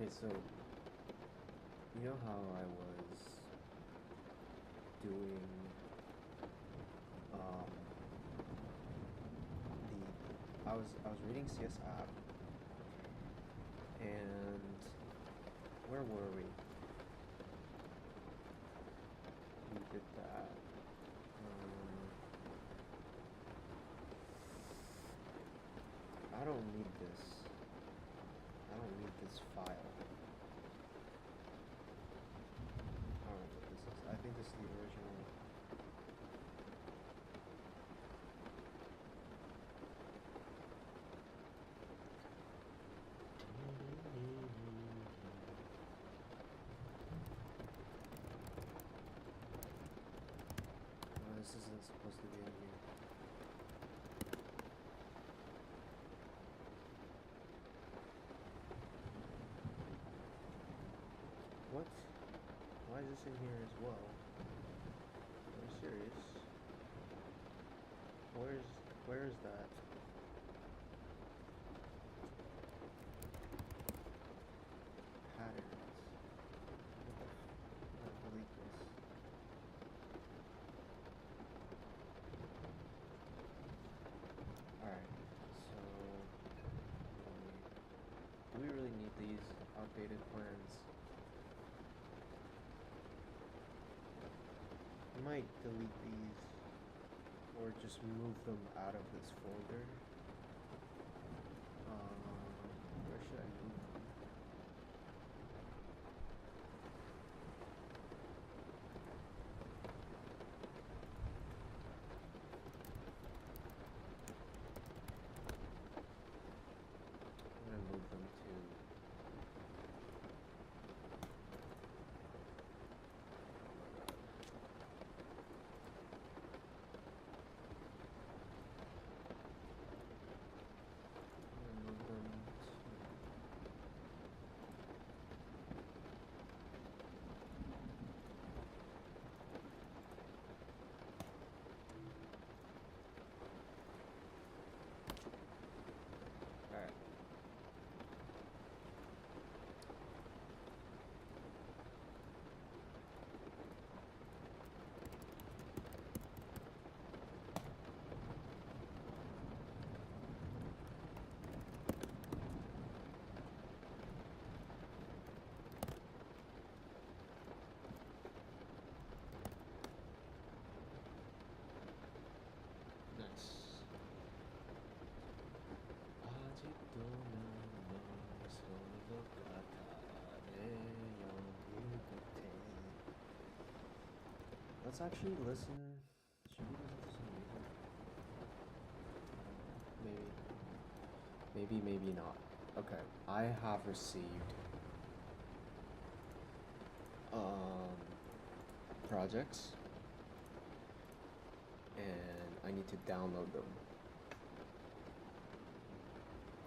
Okay, so you know how I was doing I was reading CS app, and where were we? We did that. I don't need this. I don't need this file. I don't know what this is. I think this is the original. This isn't supposed to be in here. What? Why is this in here as well? Are you serious? Where's that? Patterns. Delete this. Alright, so do we really need these outdated plans? I might delete these or just move them out of this folder. Where should I move them? I'm gonna move them to alright. Nice. Let's actually listen. Should we listen to some music? Maybe not. Okay, I have received projects, and I need to download them.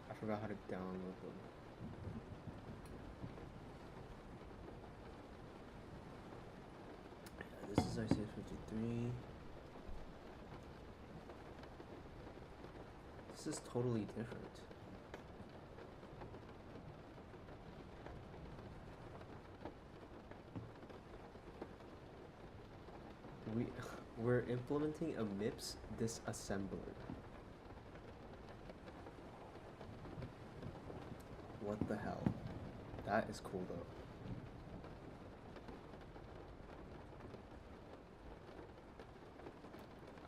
I forgot how to download them. Yeah, this is ICS53. This is totally different. We're implementing a MIPS disassembler. What the hell? That is cool though.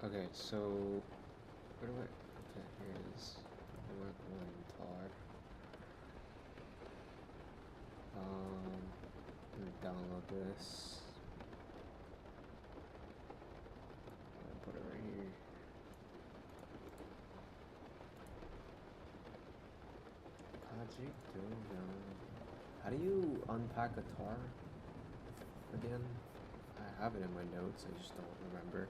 Okay, so where do I? Okay, here it is. Work one tar. Let me download this. Put it right here. How do you unpack a tar again? I have it in my notes, I just don't remember.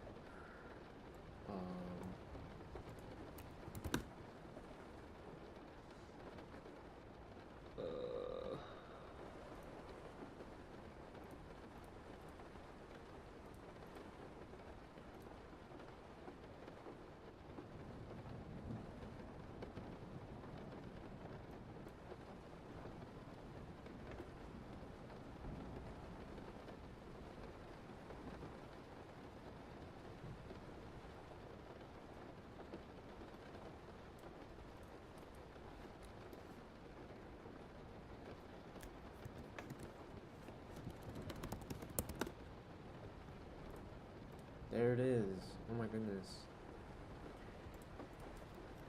There it is. Oh my goodness.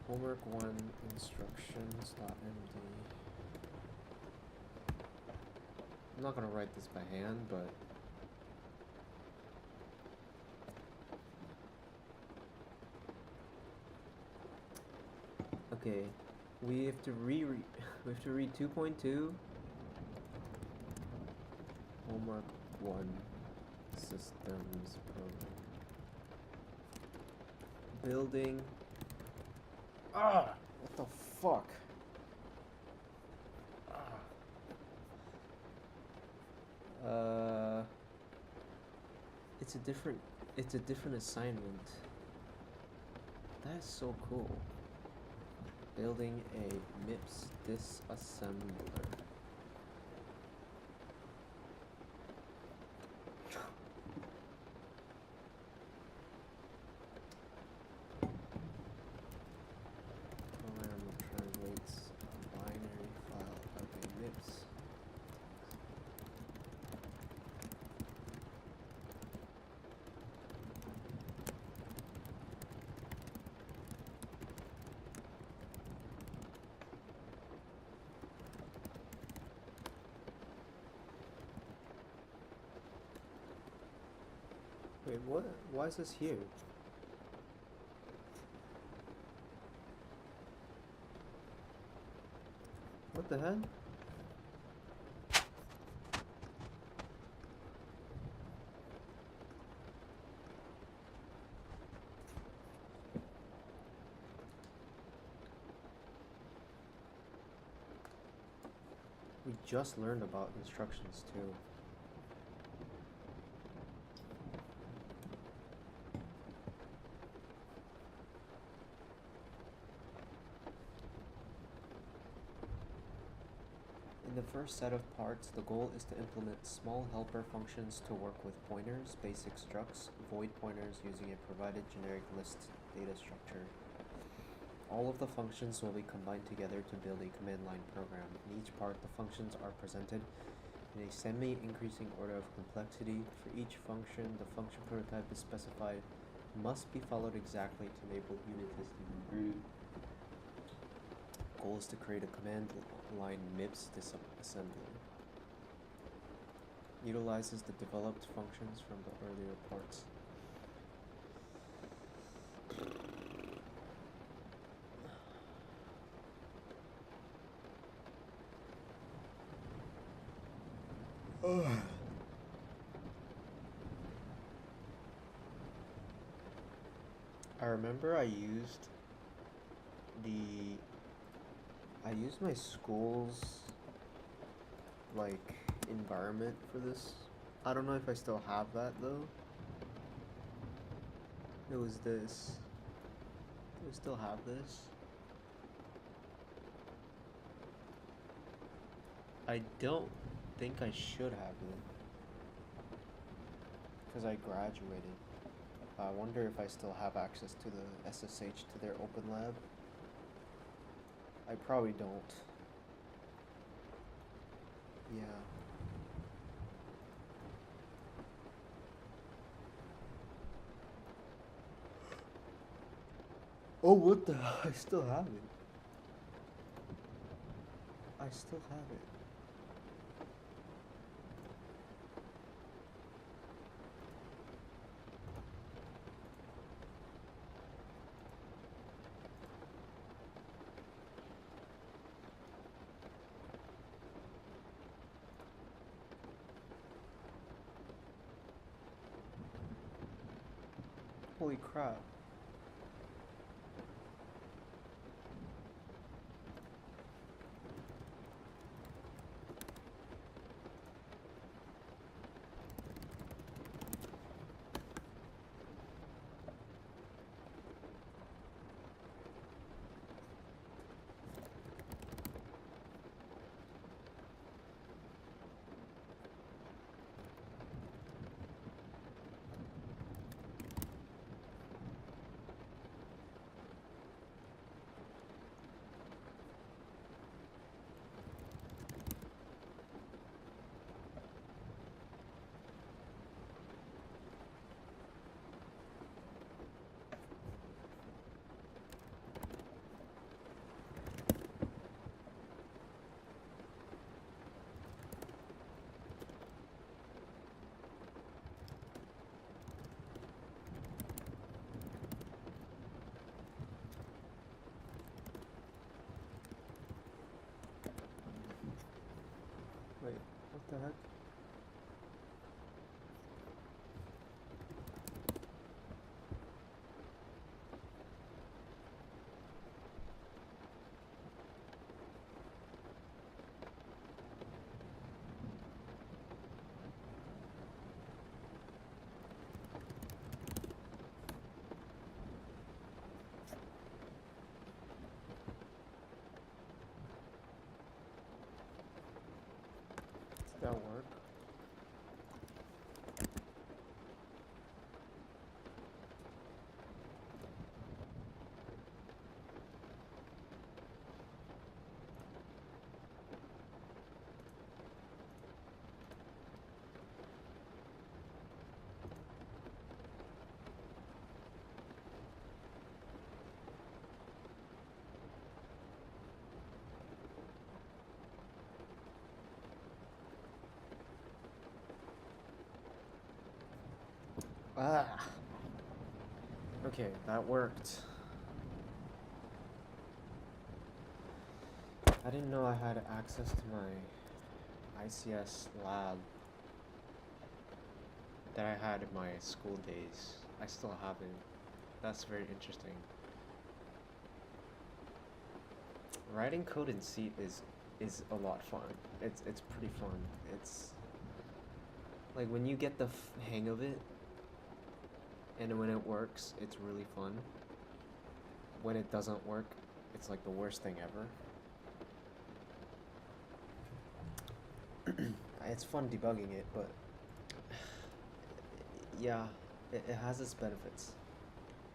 Homework 1 instructions.md. I'm not gonna write this by hand, but okay. We have to read 2.2. Homework 1 systems program. Building. What the fuck? It's a different assignment. That is so cool. Building a MIPS disassembler. Program translates a binary file of a MIPS. Wait, what? Why is this here? What the hell? We just learned about instructions too. In the first set of parts, the goal is to implement small helper functions to work with pointers, basic structs, void pointers using a provided generic list data structure. All of the functions will be combined together to build a command line program. In each part, the functions are presented in a semi-increasing order of complexity. For each function, the function prototype is specified, must be followed exactly to enable unit testing. Goal is to create a command line MIPS disassembly. Utilizes the developed functions from the earlier parts. I remember I used my school's like environment for this. I don't know if I still have that though. It was this. Do I still have this? I don't think I should have it because I graduated. I wonder if I still have access to the SSH to their open lab. I probably don't. Yeah. Oh, what the hell? I still have it. I still have it. Holy crap. that work. Ah. Okay, that worked. I didn't know I had access to my ICS lab that I had in my school days. I still haven't. That's very interesting. Writing code in C is a lot fun. It's pretty fun. It's like when you get the hang of it, and when it works, it's really fun. When it doesn't work, it's like the worst thing ever. It's fun debugging it, but yeah, it has its benefits.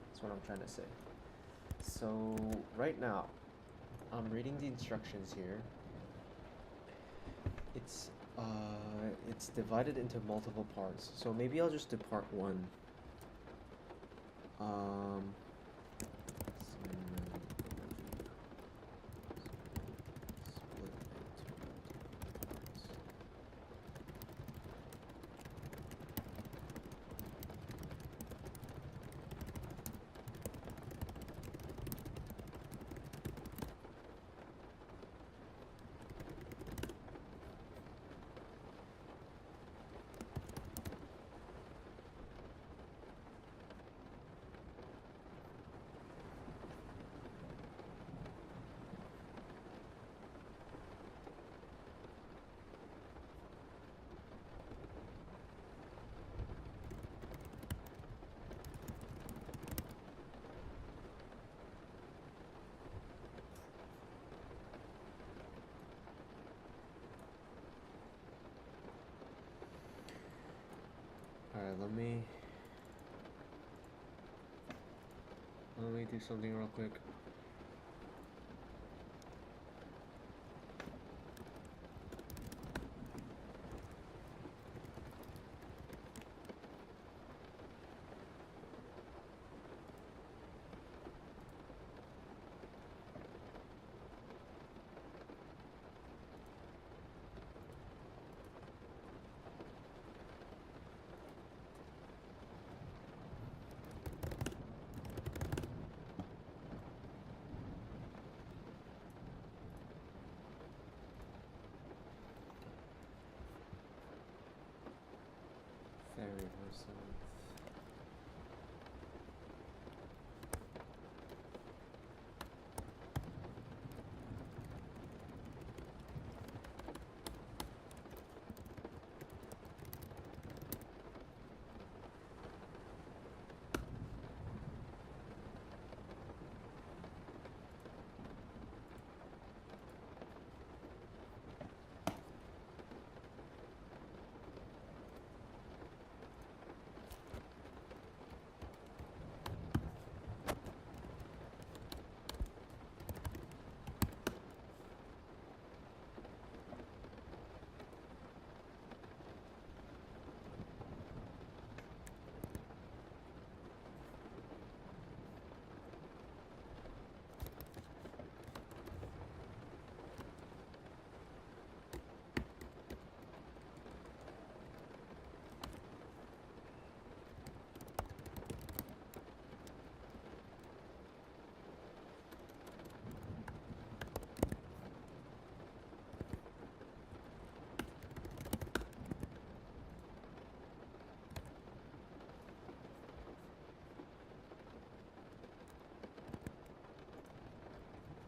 That's what I'm trying to say. So right now, I'm reading the instructions here. It's divided into multiple parts. So maybe I'll just do part one. Alright, let me do something real quick. Very awesome.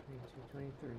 Two 23.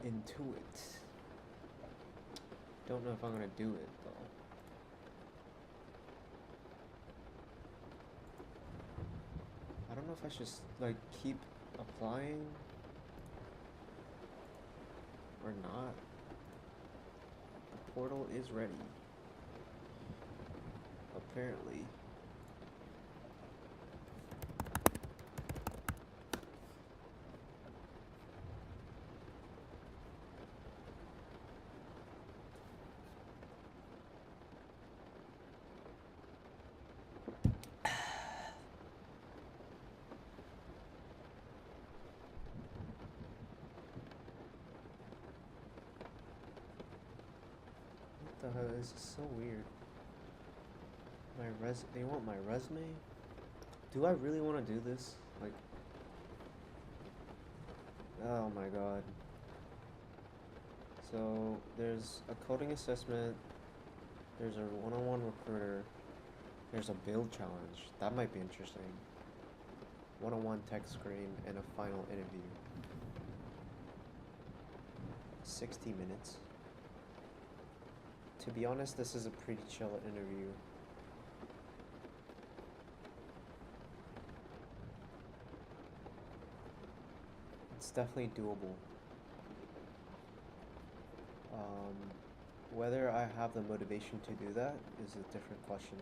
into it. Don't know if I'm gonna do it though. I don't know if I should like keep applying or not. The portal is ready. Apparently. What the hell? This is so weird. They want my resume? Do I really want to do this? Like, oh my god. So, there's a coding assessment, there's a one-on-one recruiter, there's a build challenge. That might be interesting. One-on-one tech screen, and a final interview. 60 minutes. To be honest, this is a pretty chill interview. It's definitely doable. Whether I have the motivation to do that is a different question.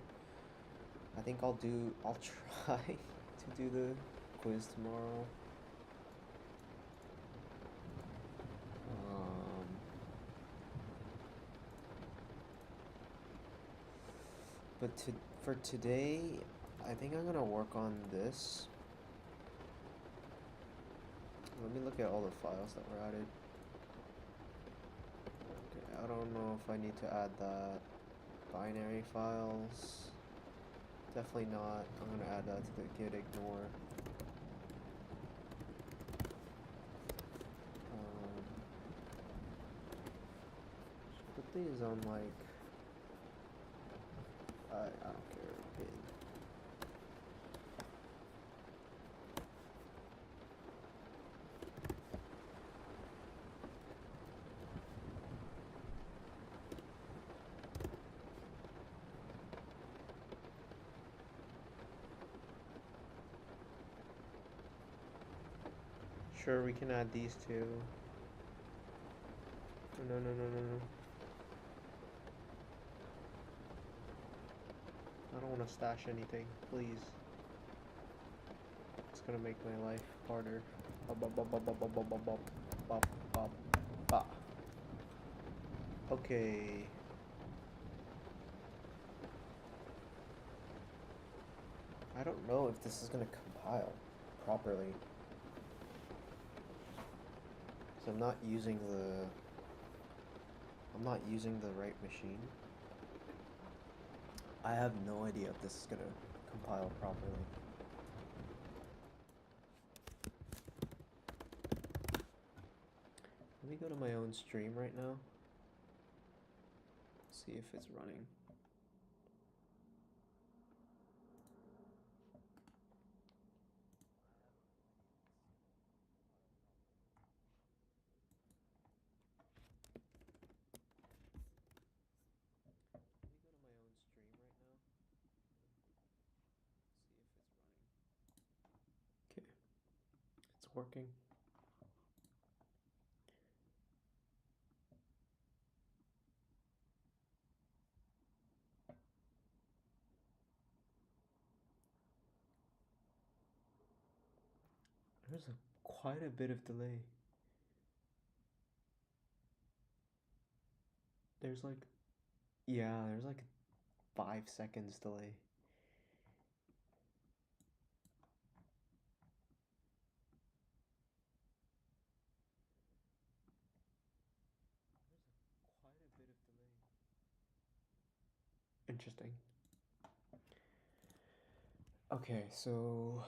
I think I'll try to do the quiz tomorrow. But for today, I think I'm gonna work on this. Let me look at all the files that were added. Okay, I don't know if I need to add that. Binary files. Definitely not. I'm gonna add that to the git ignore. Put these on like I don't care. Bin. Sure, we can add these two. No. I don't want to stash anything, please. It's gonna make my life harder. Okay. I don't know if this is gonna compile properly. So I'm not using the right machine. I have no idea if this is gonna compile properly. Let me go to my own stream right now. See if it's running. Okay, it's working. There's quite a bit of delay. There's like 5 seconds delay. Quite a bit of delay. Interesting. Okay, so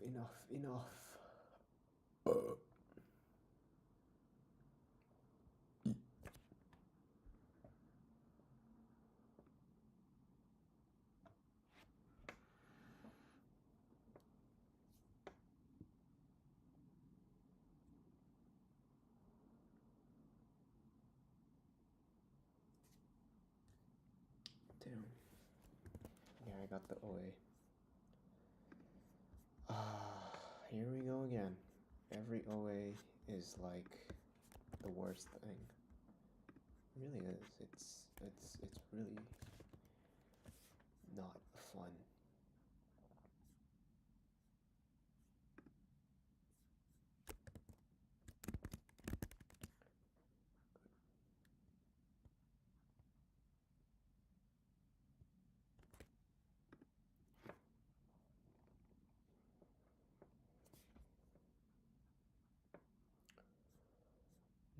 Enough. Damn. Yeah, I got the OA. Here we go again. Every OA is like the worst thing. It really is. It's really not fun.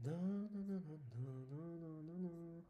No, no, no, no, no, no, no, no.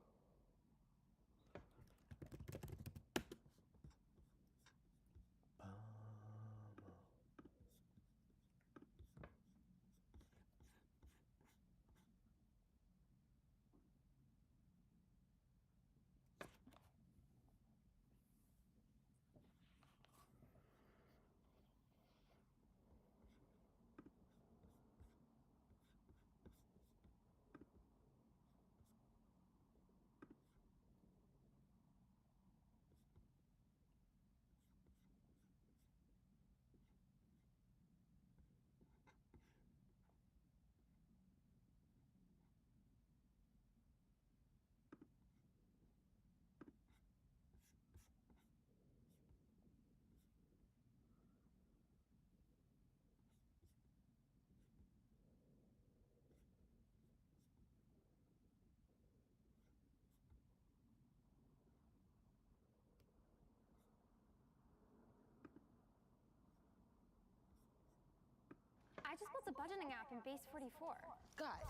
I just built a budgeting app in Base 44. Guys,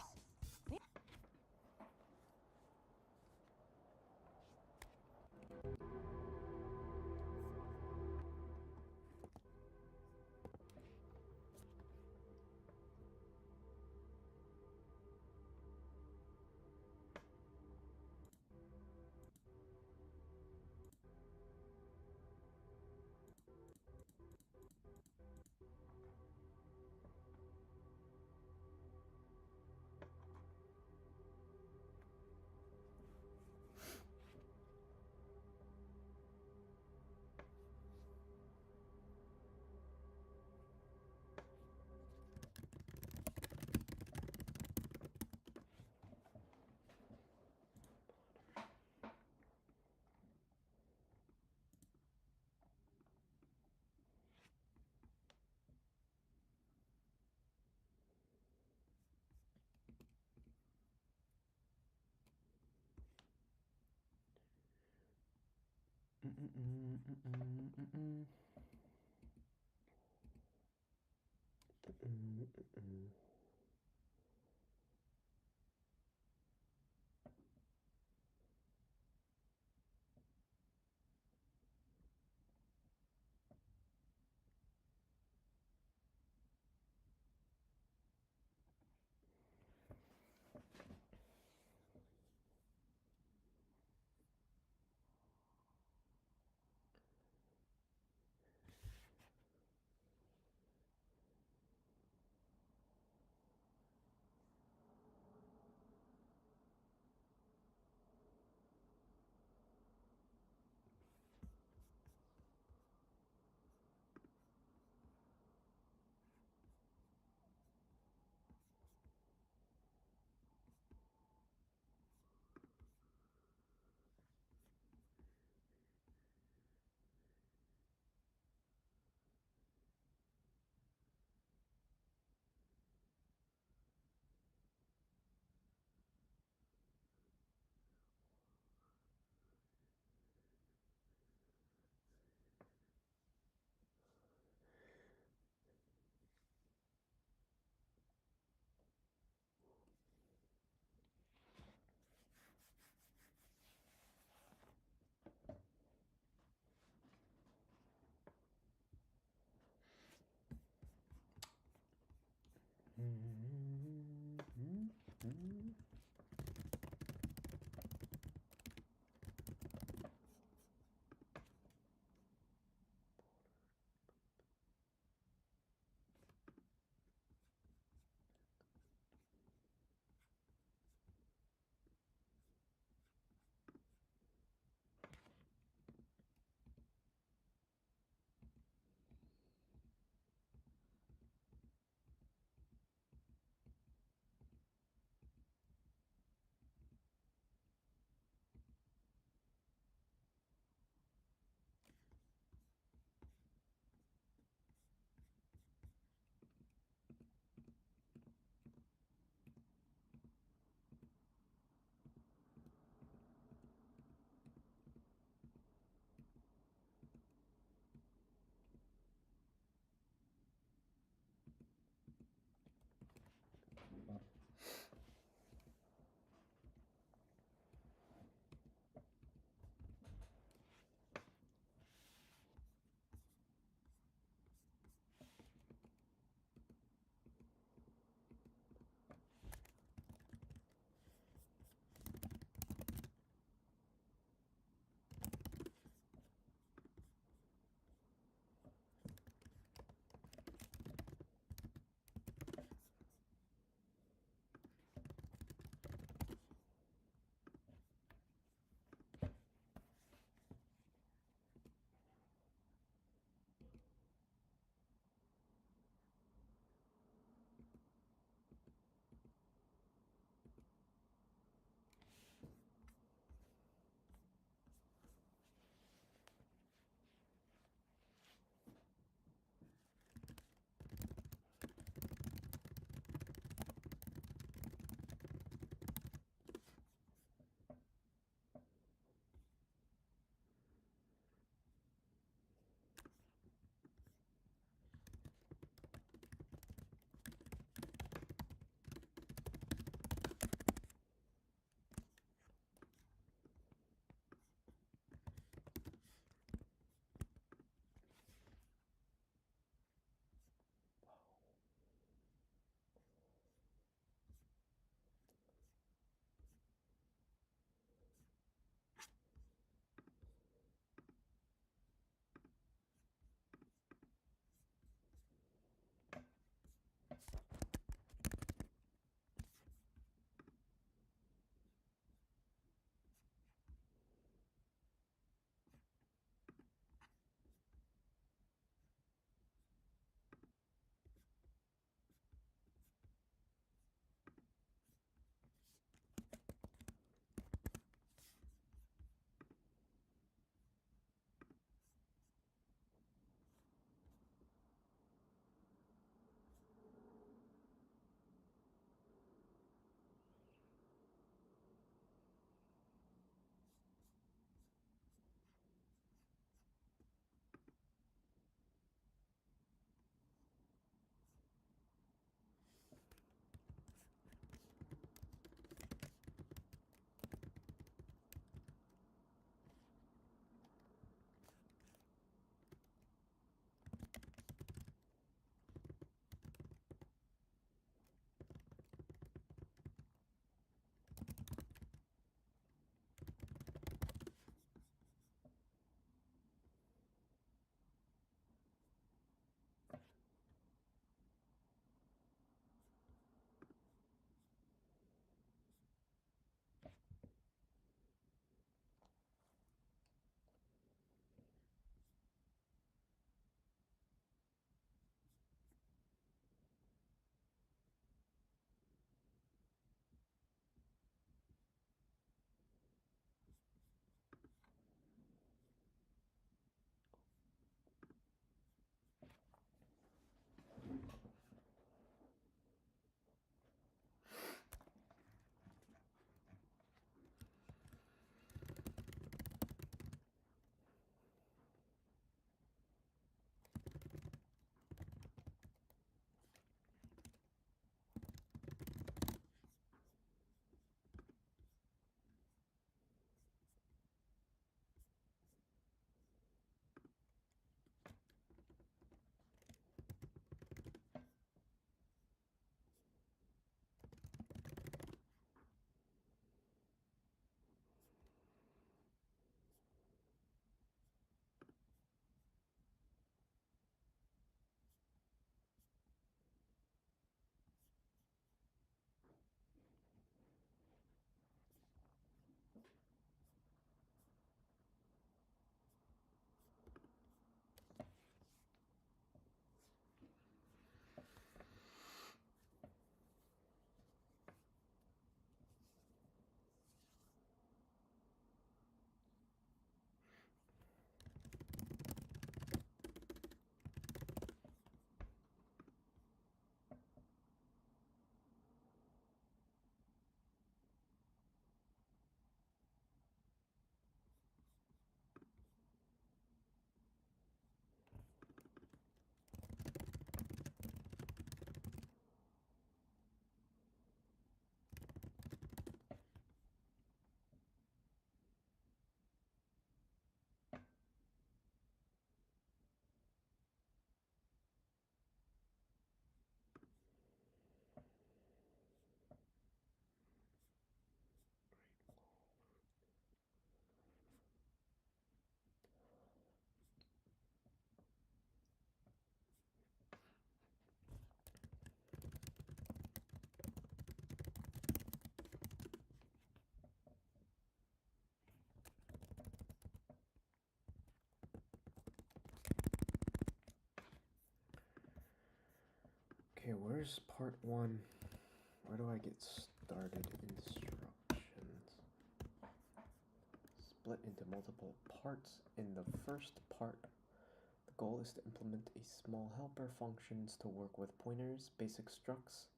part 1. Where do I get started? Instructions. Split into multiple parts. In the first part, the goal is to implement a small helper functions to work with pointers, basic structs,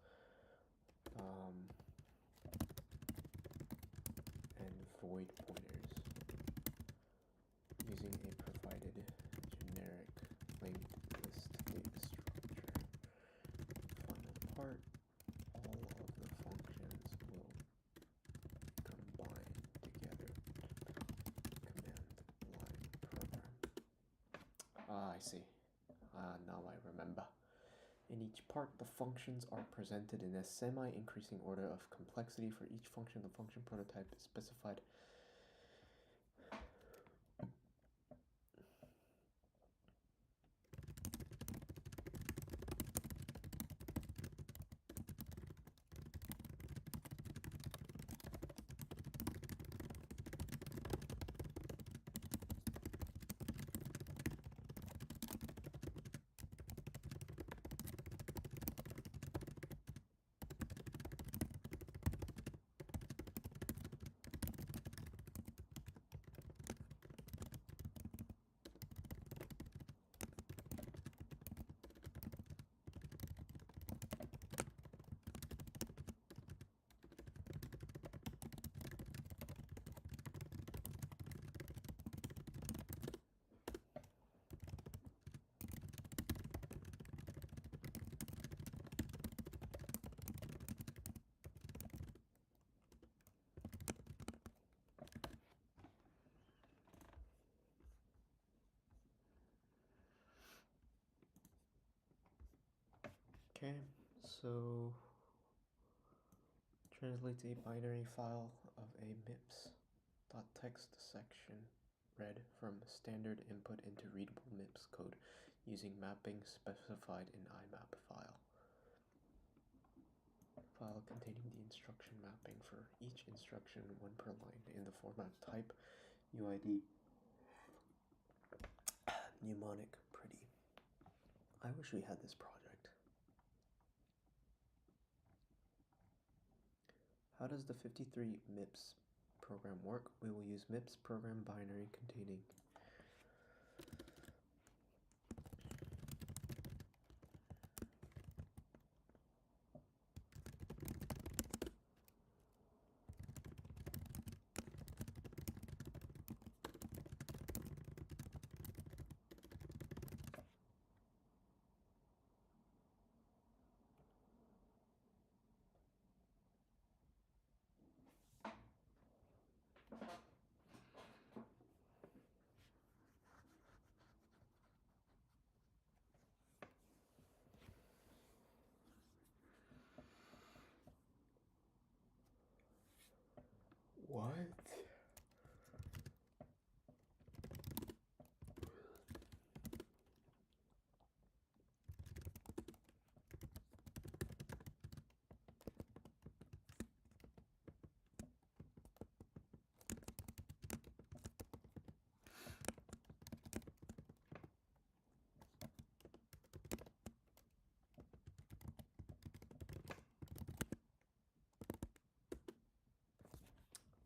and void pointers using a provided generic linked list data structure. Final part, all of the functions will combine together to command line program. I see. Now I remember. In each part, the functions are presented in a semi-increasing order of complexity. For each function, the function prototype is specified. Okay, so translates a binary file of a MIPS.txt section read from standard input into readable MIPS code using mapping specified in IMAP file. File containing the instruction mapping for each instruction, one per line, in the format type UID mnemonic pretty. I wish we had this project. How does the 53 MIPS program work? We will use MIPS program binary containing what?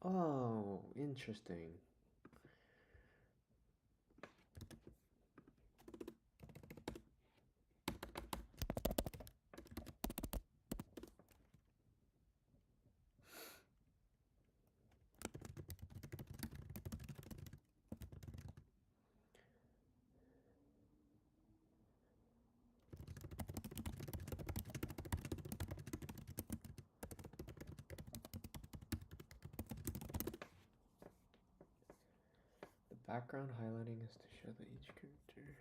Oh, interesting. Background highlighting is to show that each character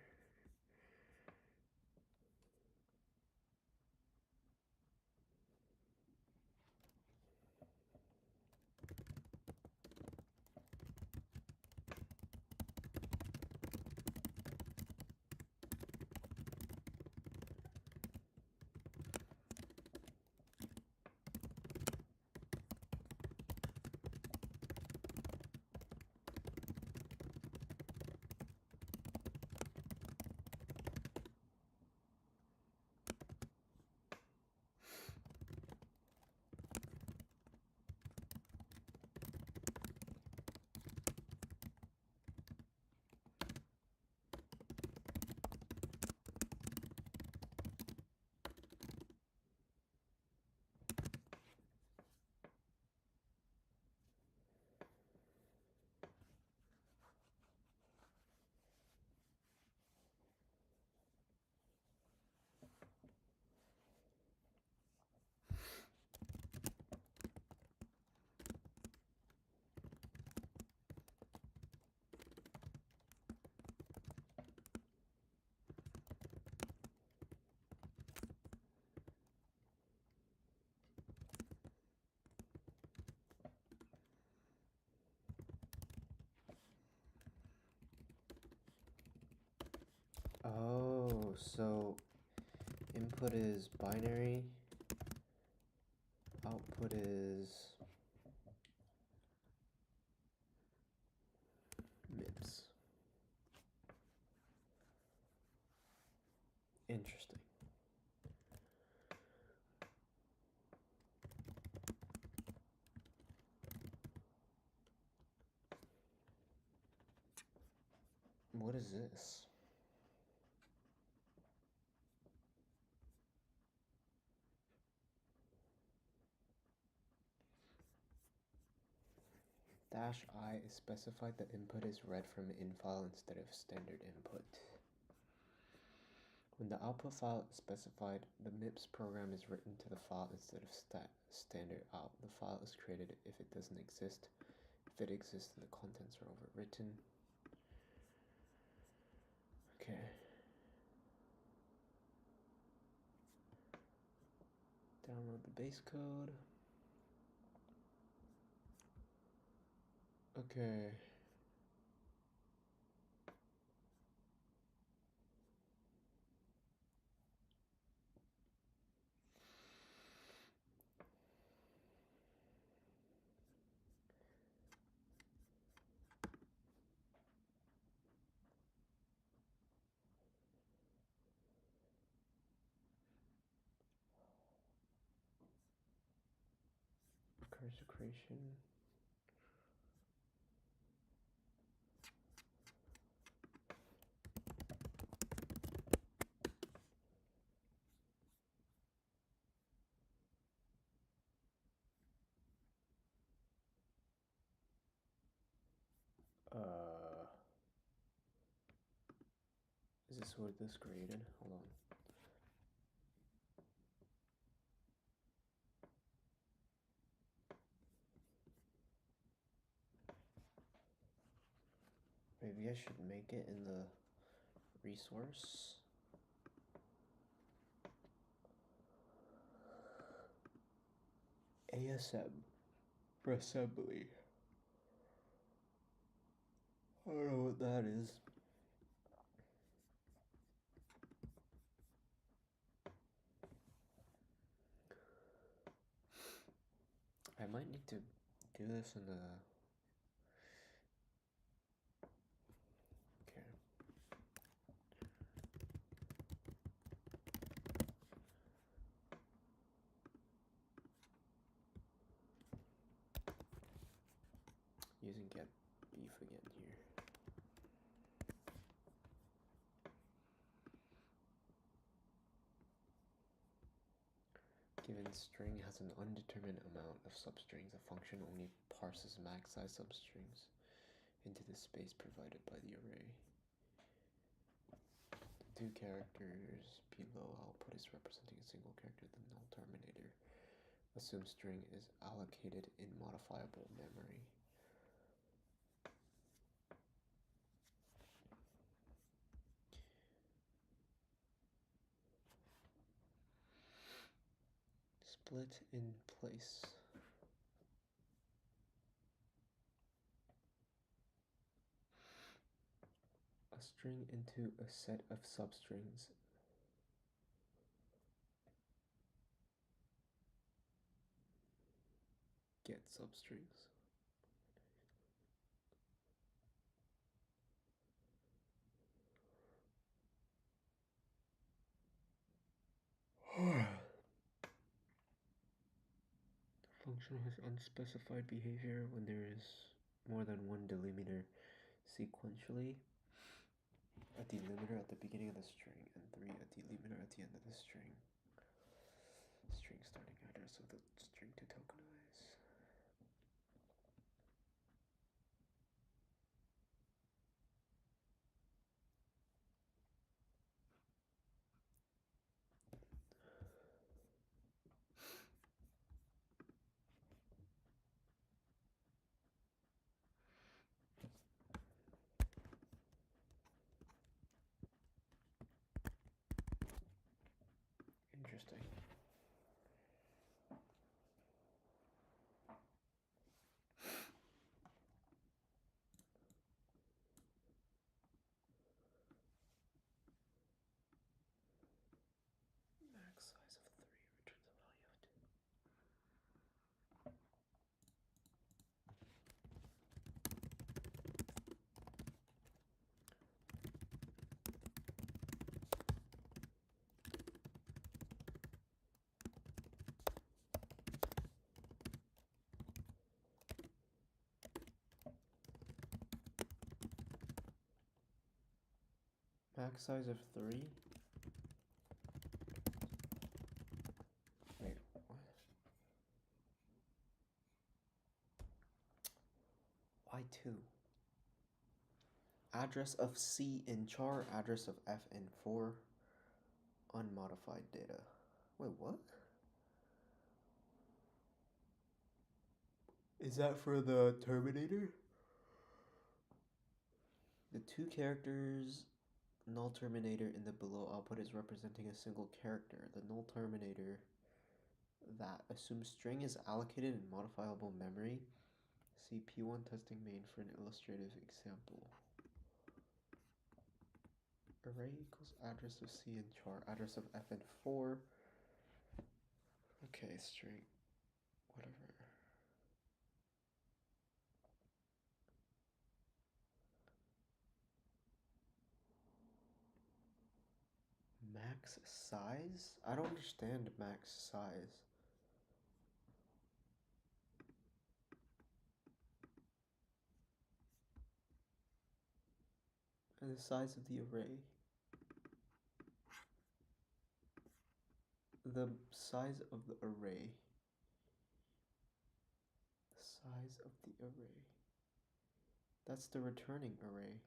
Oh, so input is binary, output is MIPS. Interesting. What is this? -I is specified that input is read from infile instead of standard input. When the output file is specified, the MIPS program is written to the file instead of standard out. The file is created if it doesn't exist. If it exists, the contents are overwritten. Okay. Download the base code. Okay. Cursor creation. Is this what this created? Hold on. Maybe I should make it in the resource. ASM for assembly. I don't know what that is. I might need to do this in the... Okay. Using get beef again here. Given string has an undetermined amount of substrings, a function only parses max size substrings into the space provided by the array. The 2 characters below output is representing a single character, the null terminator. Assume string is allocated in modifiable memory. Split in place. A string into a set of substrings. Get substrings. Function has unspecified behavior when there is more than one delimiter sequentially. A delimiter at the beginning of the string and 3 a delimiter at the end of the string. String starting address of the string to tokenize. Interesting. Max size of 3. Wait, what? Why 2? Address of C in char, address of F in 4. Unmodified data. Wait, what? Is that for the Terminator? The 2 characters null terminator in the below output is representing a single character. The null terminator that assumes string is allocated in modifiable memory. See P1 testing main for an illustrative example. Array equals address of C in char, address of F in 4. Okay, string, whatever. Max size? I don't understand max size. And the size of the array. The size of the array. The size of the array. That's the returning array.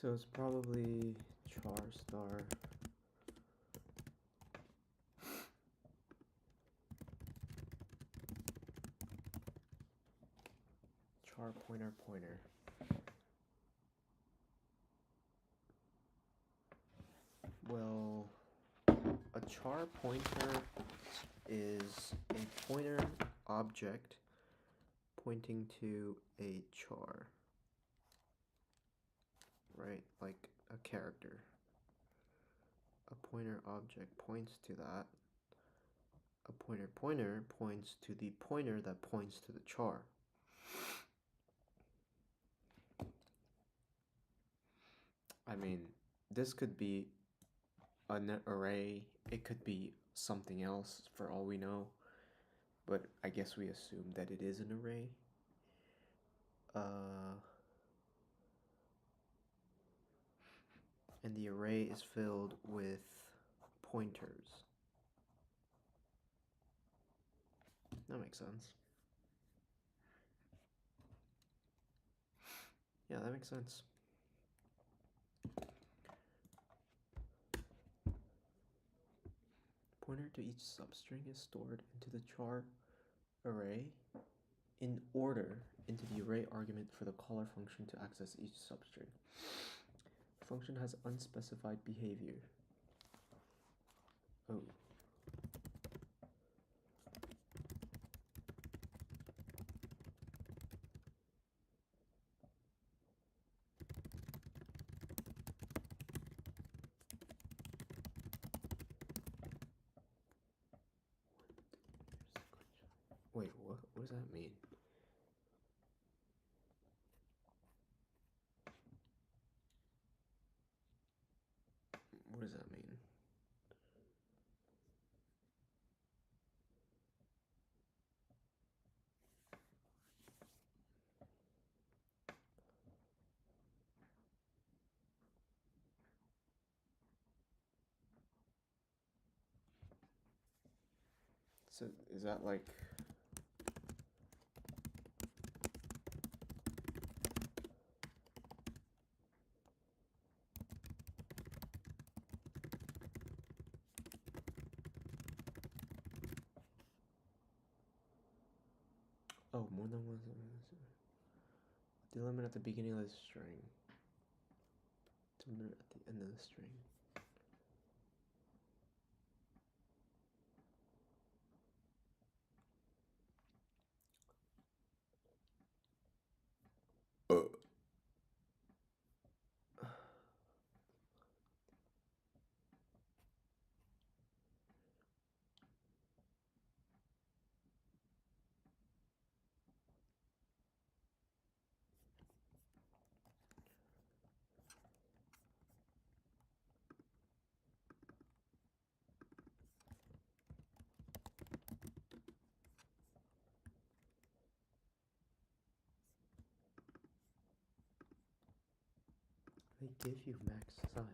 So it's probably char star char pointer pointer. Well, a char pointer is a pointer object pointing to a char, right? Like a character. A pointer object points to that. A pointer pointer points to the pointer that points to the char. I mean, this could be an array, it could be something else for all we know, but I guess we assume that it is an array. And the array is filled with pointers. That makes sense. Yeah, that makes sense. Pointer to each substring is stored into the char array in order into the array argument for the caller function to access each substring. The function has unspecified behavior. Oh. Wait, what does that mean? What does that mean? So is that like... Oh, more than one. Delimit at the beginning of the string. Delimit at the end of the string. They give you max size.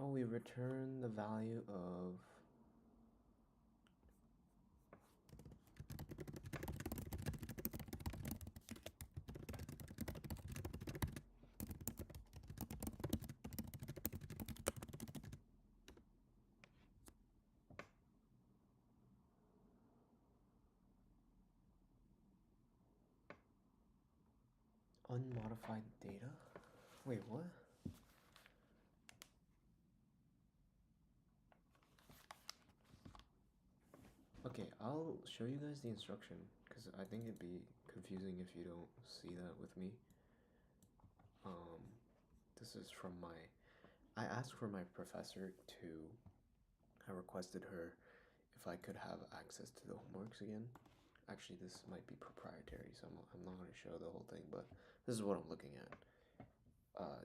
Oh, we return the value of unmodified data? Wait, what? Okay, I'll show you guys the instruction because I think it'd be confusing if you don't see that with me. This is from I asked for my professor to, I requested her if I could have access to the homeworks again. Actually, this might be proprietary, so I'm not going to show the whole thing, but this is what I'm looking at,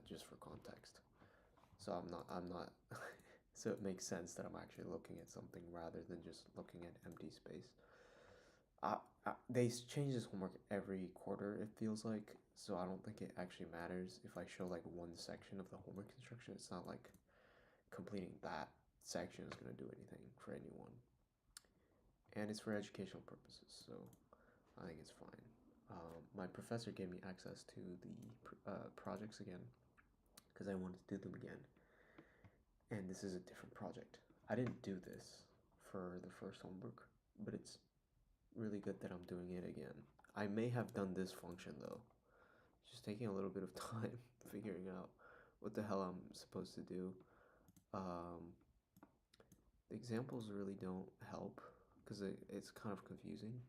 just for context. So I'm not, so it makes sense that I'm actually looking at something rather than just looking at empty space. They change this homework every quarter, it feels like, so I don't think it actually matters if I show like one section of the homework instruction. It's not like completing that section is going to do anything for anyone. And it's for educational purposes, so I think it's fine. My professor gave me access to the projects again because I wanted to do them again. And this is a different project. I didn't do this for the first homework, but it's really good that I'm doing it again. I may have done this function though. It's just taking a little bit of time figuring out what the hell I'm supposed to do. The examples really don't help because it's kind of confusing.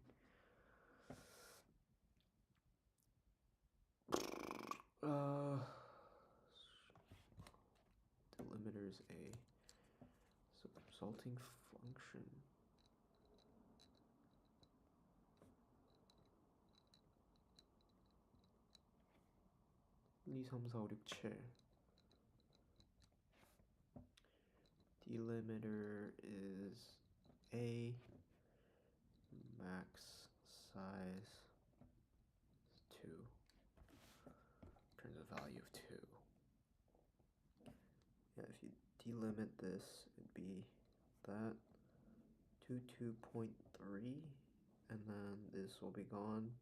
Delimiter is a resulting function. 이 3, 4, 5, 6, 7. Delimiter is a max size is 2. Returns a value of 2. Yeah, if you delimit this, it'd be that 2.3, and then this will be gone,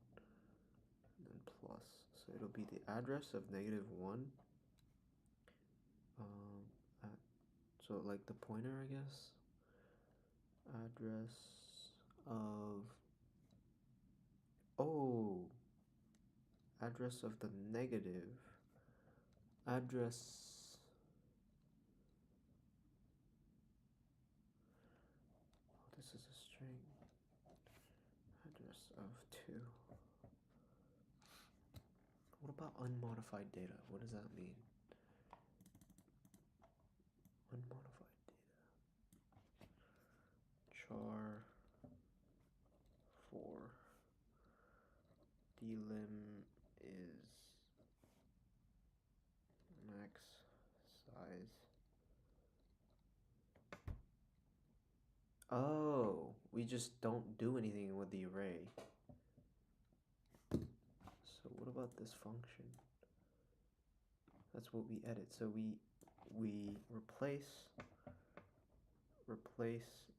and then plus. So it'll be the address of -1. So like the pointer, I guess. Address of, address of the negative. Address this is a string. Address of 2. What about unmodified data? What does that mean? Unmodified data. Char 4. Delim is max size. Oh, we just don't do anything with the array. So what about this function? That's what we edit. So we replace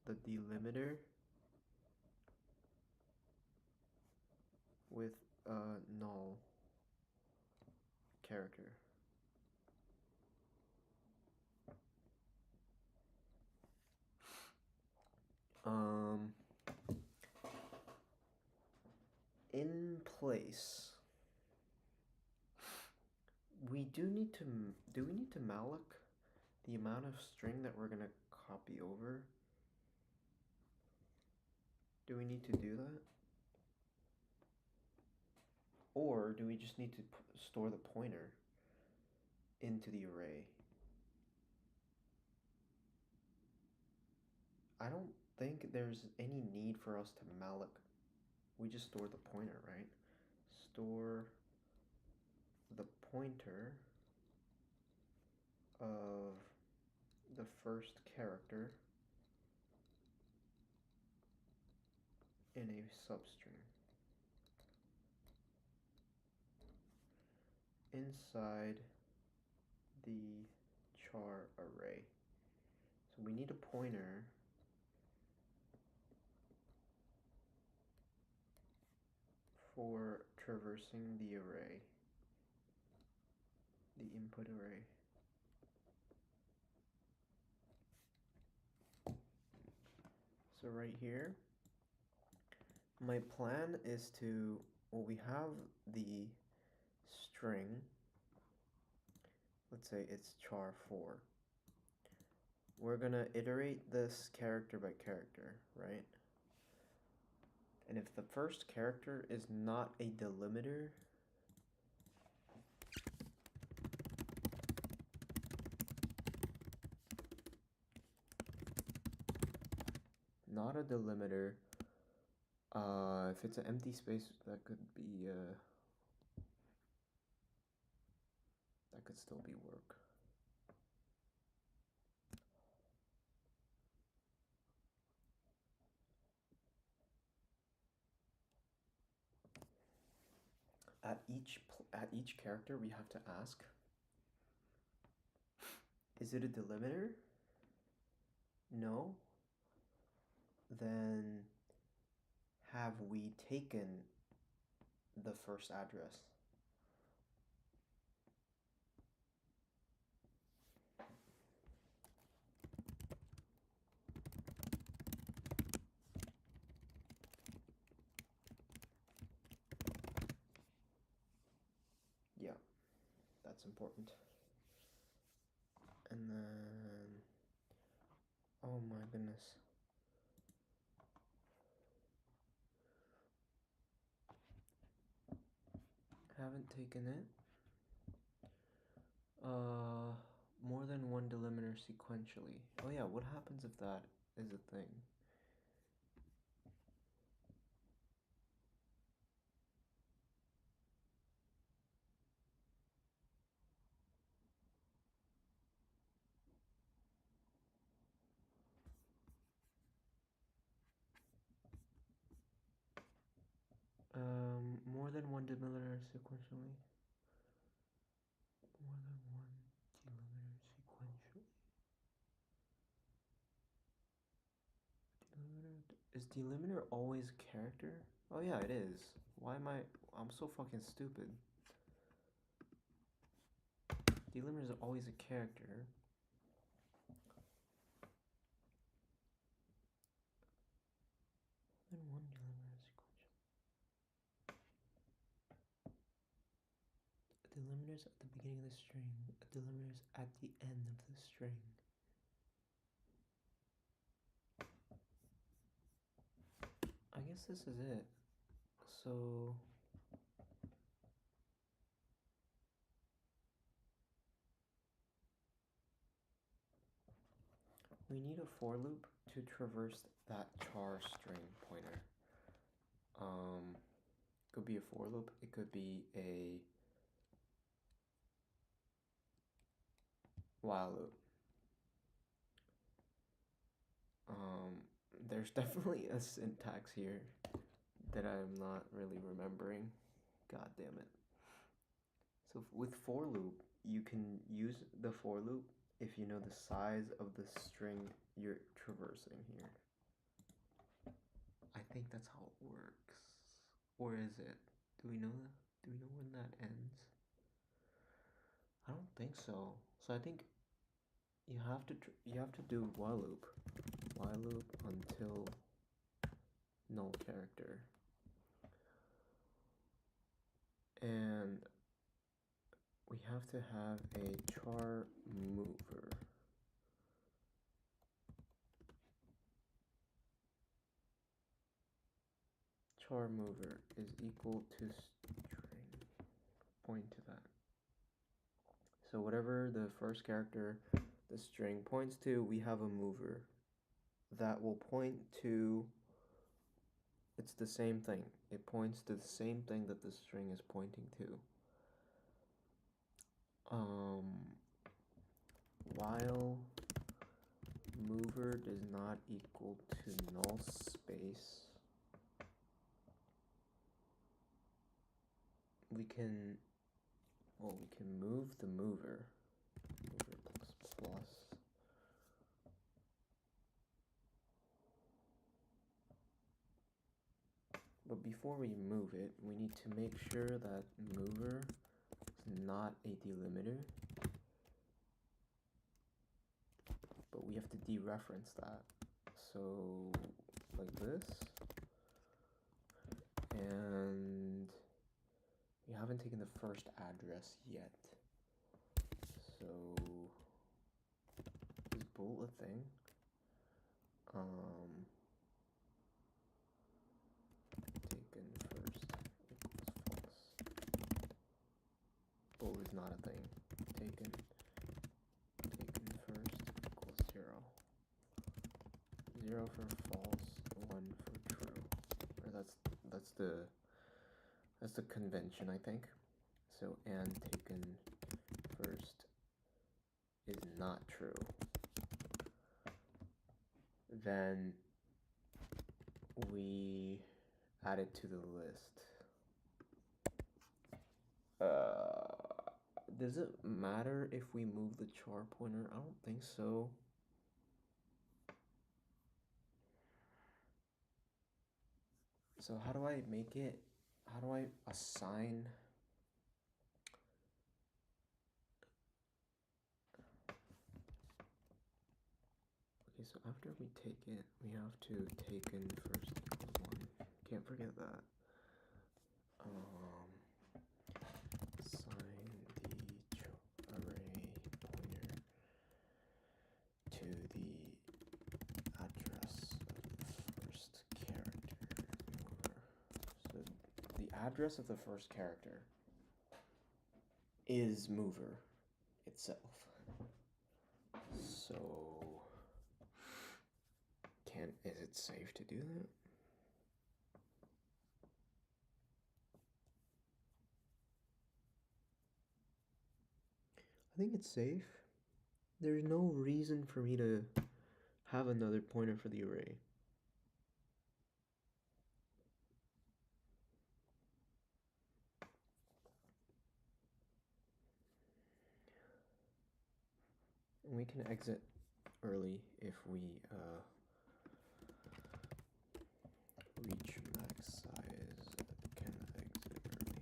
the delimiter with a null character. In place, we do we need to malloc the amount of string that we're gonna copy over? Do we need to do that? Or do we just need to store the pointer into the array? I don't think there's any need for us to malloc. We just store the pointer, right? Store the pointer of the first character in a substring inside the char array. So we need a pointer for traversing the array, the input array. So right here, my plan is to, well, we have the string, let's say it's char 4. We're gonna iterate this character by character, right? And if the first character is not a delimiter, if it's an empty space, that could be, that could still be work. At each character, we have to ask, is it a delimiter? No. Then have we taken the first address? Yeah, that's important. And then, oh my goodness. Haven't taken it. More than one delimiter sequentially. Oh yeah, what happens if that is a thing? More than one delimiter sequentially. More than one delimiter sequentially. Is delimiter always character? Oh yeah, it is. Why am I'm so fucking stupid. Delimiter is always a character. More than one delimiter sequentially. A delimiter is at the beginning of the string. A delimiter is at the end of the string. guess this is it. So we need a for loop to traverse that char string pointer. Could be a for loop, it could be a while loop. There's definitely a syntax here that I'm not really remembering. God damn it. So with for loop, you can use the for loop if you know the size of the string you're traversing here. I think that's how it works. Or is it? Do we know that? Do we know when that ends? I don't think so. So I think you have to do while loop until null character, and we have to have a char mover. Char mover is equal to string. Point to that. So whatever the first character the string points to, we have a mover that will point to, it's the same thing. It points to the same thing that the string is pointing to. While mover does not equal to null space, we can move the mover plus. But before we move it, we need to make sure that mover is not a delimiter. But we have to dereference that. So like this. And we haven't taken the first address yet. So is bool a thing? Taken first equals false. Bool is not a thing. Taken first equals 0. 0 for false, 1 for true. Or that's the convention, I think. So and taken first is not true. Then we add it to the list. Does it matter if we move the char pointer? I don't think so. So how do I make it? How do I assign? Okay, so after we take it, we have to taken first equals 1. Can't forget that. Assign the array pointer to the address of the first character. So the address of the first character is mover itself. So is it safe to do that? I think it's safe. There's no reason for me to have another pointer for the array. And we can exit early if we reach max size, can exit early.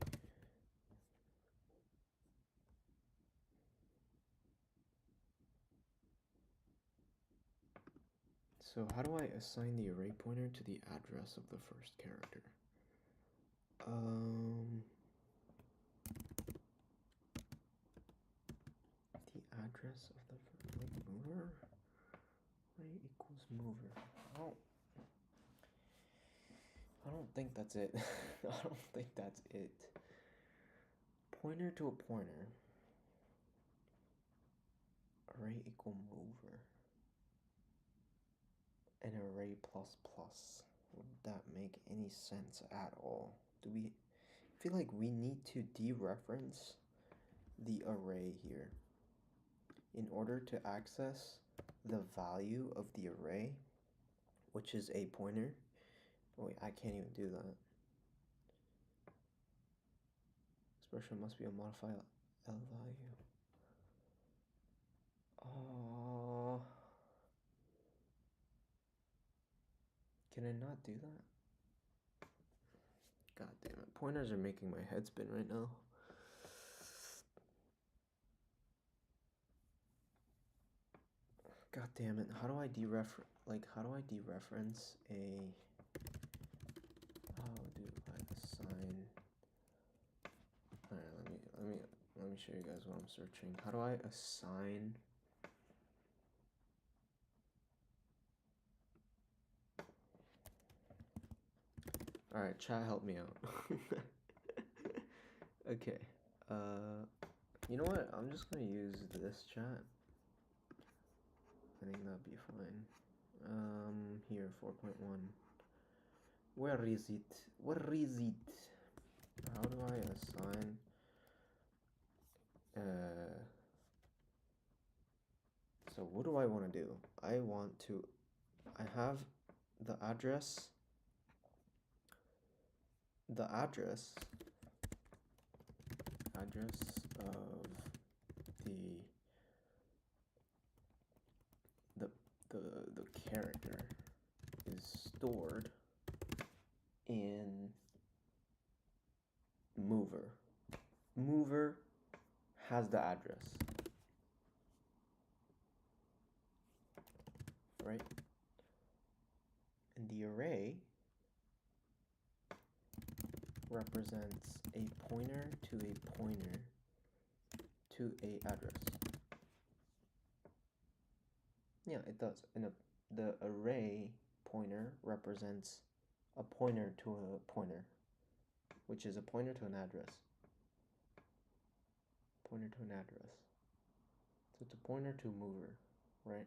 So how do I assign the array pointer to the address of the first character? The address of the first mover? Array equals mover. I think that's it. I don't think that's it. Pointer to a pointer. Array equal mover. An array plus plus. Would that make any sense at all? Do we feel like we need to dereference the array here in order to access the value of the array, which is a pointer? Oh, wait, I can't even do that. Expression must be a modified L value. Oh, can I not do that? God damn it. Pointers are making my head spin right now. God damn it. How do I dereference a... How do I assign... Alright, let me show you guys what I'm searching. How do I assign... Alright, chat, help me out. Okay. You know what? I'm just gonna use this chat. I think that'd be fine. Here, 4.1. Where is it? Where is it? How do I assign? So what do I want to do? I have the address of the character is stored in mover. Mover has the address, right? And the array represents a pointer to a pointer to a address. Yeah, it does. And the array pointer represents a pointer to a pointer, which is a pointer to an address. Pointer to an address. So it's a pointer to mover, right?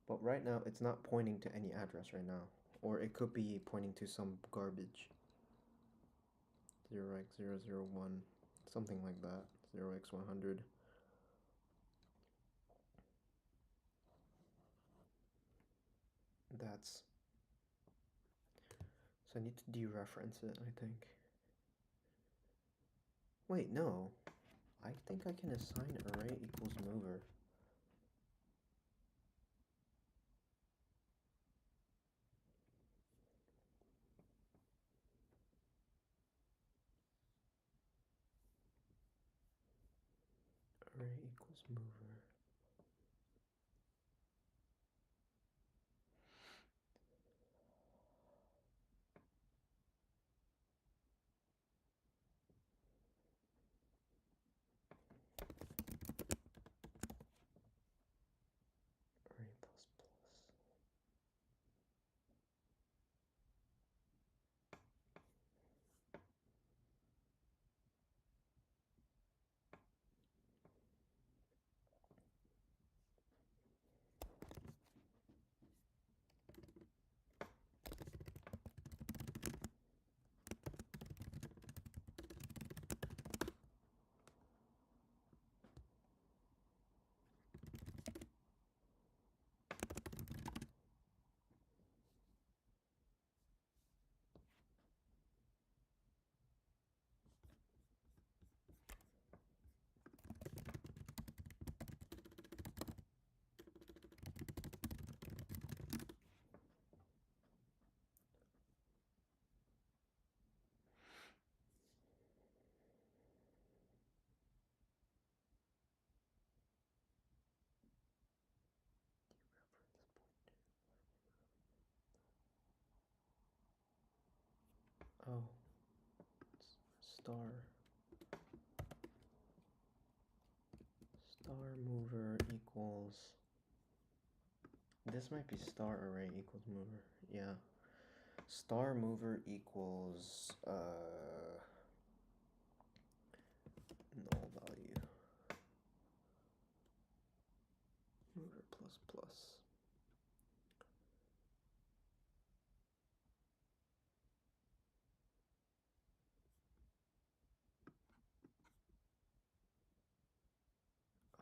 But right now, it's not pointing to any address right now. Or it could be pointing to some garbage. 0x001, something like that. 0x100. That's... So I need to dereference it, I think. Wait, no. I think I can assign array equals mover. Array equals mover. Array plus plus. Oh, star mover equals, this might be star array equals mover. Yeah, Star mover equals null value mover plus plus.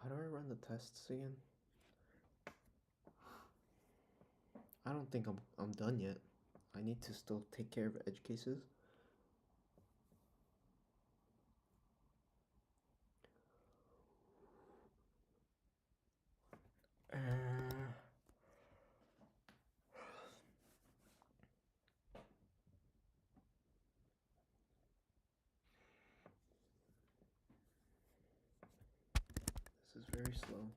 How do I run the tests again? I don't think I'm done yet. I need to still take care of edge cases. This is very slow.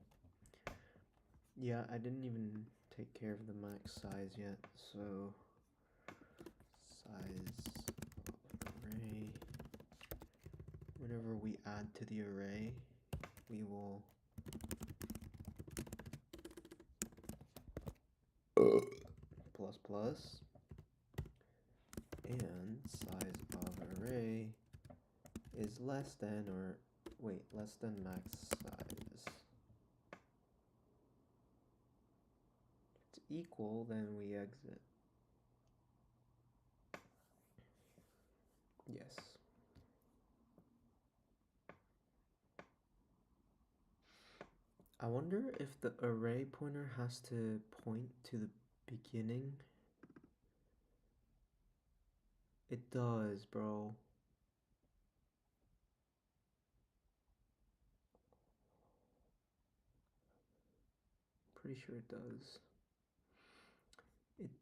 Yeah, I didn't even take care of the max size yet, so size of array. Whenever we add to the array, we will plus plus, and size of array is less than less than max size. If it's equal, then we exit. Yes. I wonder if the array pointer has to point to the beginning. It does, bro. Pretty sure it does.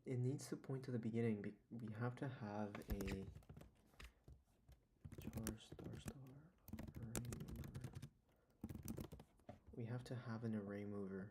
It needs to point to the beginning. We have to have a array mover. We have to have an array mover.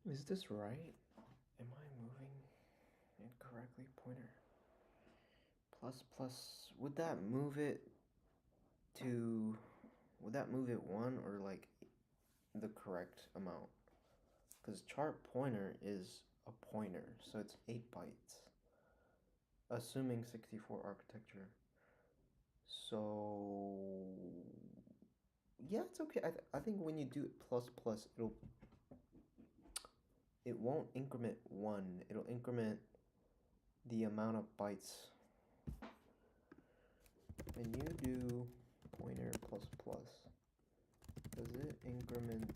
Is this right? Am I moving incorrectly? Pointer. Plus plus. Would that move it one or like the correct amount? Because chart pointer is a pointer, so it's 8 bytes. Assuming 64 architecture. So Yeah, it's okay. I think when you do it plus plus, it won't increment 1. It'll increment the amount of bytes. When you do pointer plus plus, does it increment?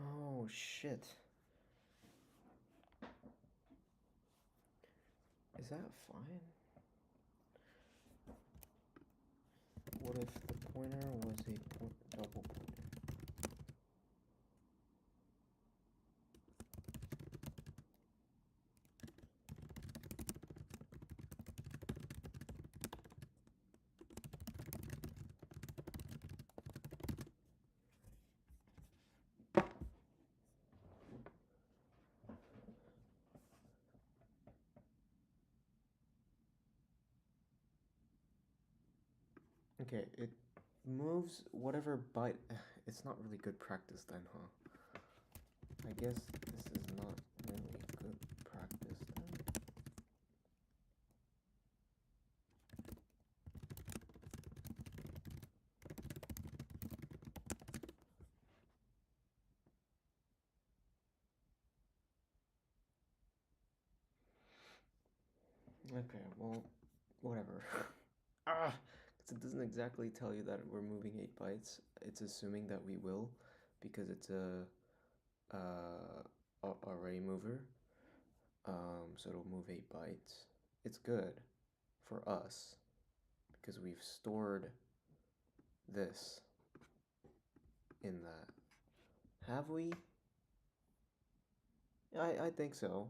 Oh shit. Is that fine? What if the pointer was a double pointer? Okay, it moves whatever byte. It's not really good practice then, huh? I guess this is not really good practice then. Okay, well, whatever. Ah! Because it doesn't exactly tell you that we're moving 8 bytes. It's assuming that we will, because it's a array mover. So it'll move 8 bytes. It's good for us because we've stored this in that. Have we? I think so.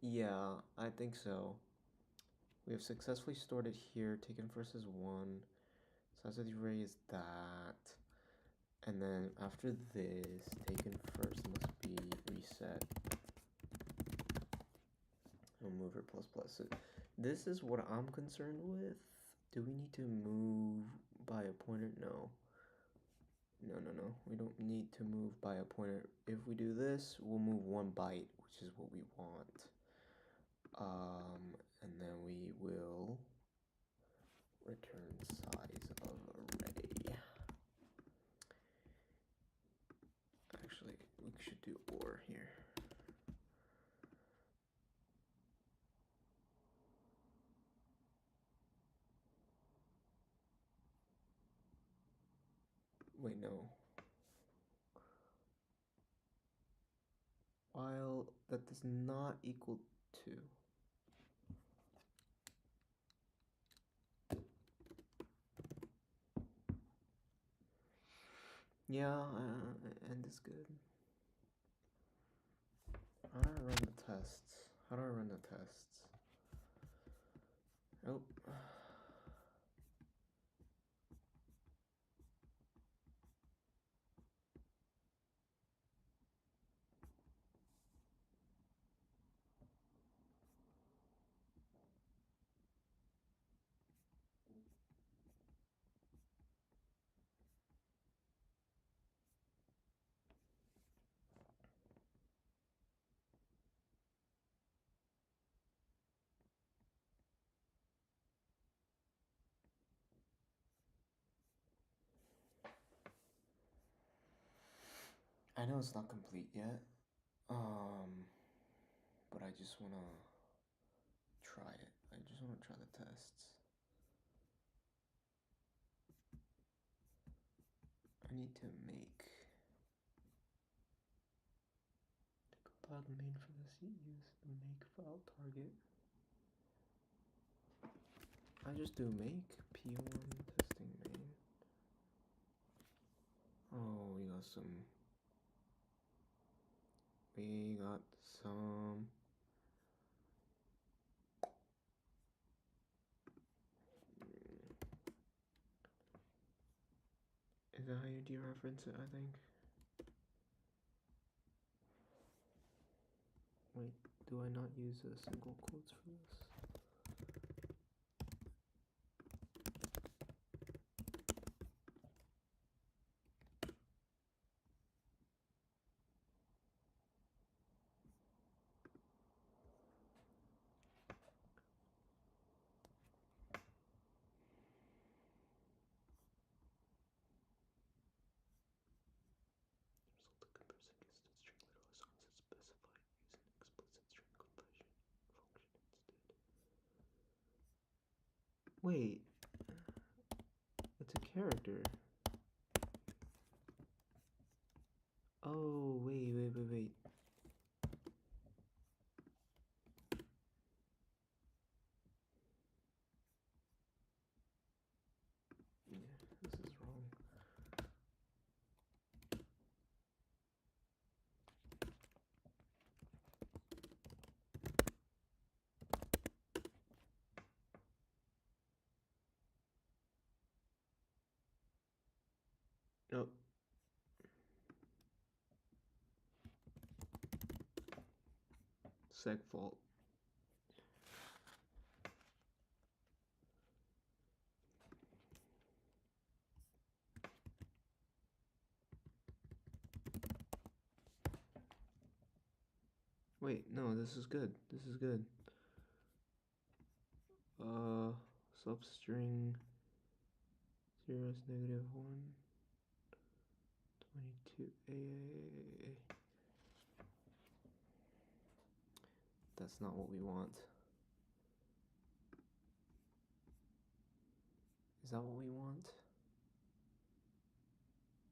Yeah, I think so. We have successfully stored it here. Taken first is 1. Size of the array is that. And then after this, taken first must be reset. Mover plus plus. So this is what I'm concerned with. Do we need to move by a pointer? No. No. We don't need to move by a pointer. If we do this, we'll move 1 byte, which is what we want. And then we will return size of array. Actually, we should do OR here. Wait, no. While that does not equal 2. Yeah, end is good. How do I run the tests? Oh. I know it's not complete yet. But I just wanna try it. I just wanna try the tests. I need to make compile the main for this. Use the make file target. I just do make p1 testing main. Oh, we got some. Is that how you dereference it? I think. Wait, do I not use single quotes for this? Result comparison gets the string literal as long as it's specified using explicit string conversion function instead. Wait, it's a character. Oh, wait. Yeah, this is wrong. Oh. Seg fault. Wait, no, this is good. This is good. Substring 0 is -1. 22 A. That's not what we want. Is that what we want?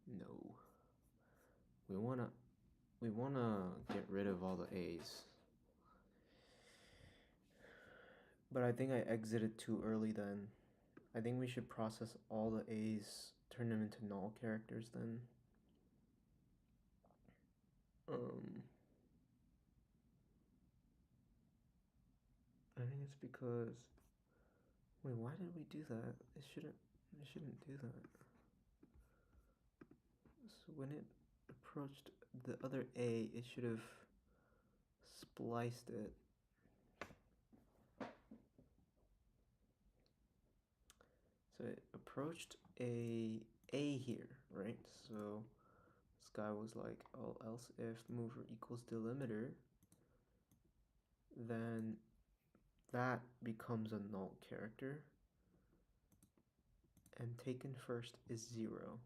No. We wanna get rid of all the A's. But I think I exited too early then. I think we should process all the A's, turn them into null characters then. I think it's because, wait, why did we do that? It shouldn't do that. So when it approached the other A, it should have spliced it. So it approached a here, right? So this guy was like, oh, else if mover equals delimiter, then that becomes a null character. And taken first is 0.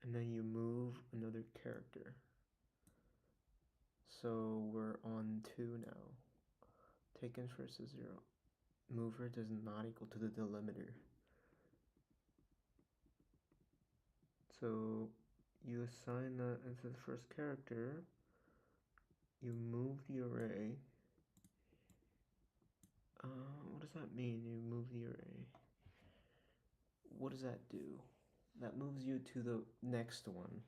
And then you move another character. So we're on 2 now. Taken first is 0. Mover does not equal to the delimiter. So you assign that as the first character. You move the array. What does that mean? You move the array. What does that do? That moves you to the next one.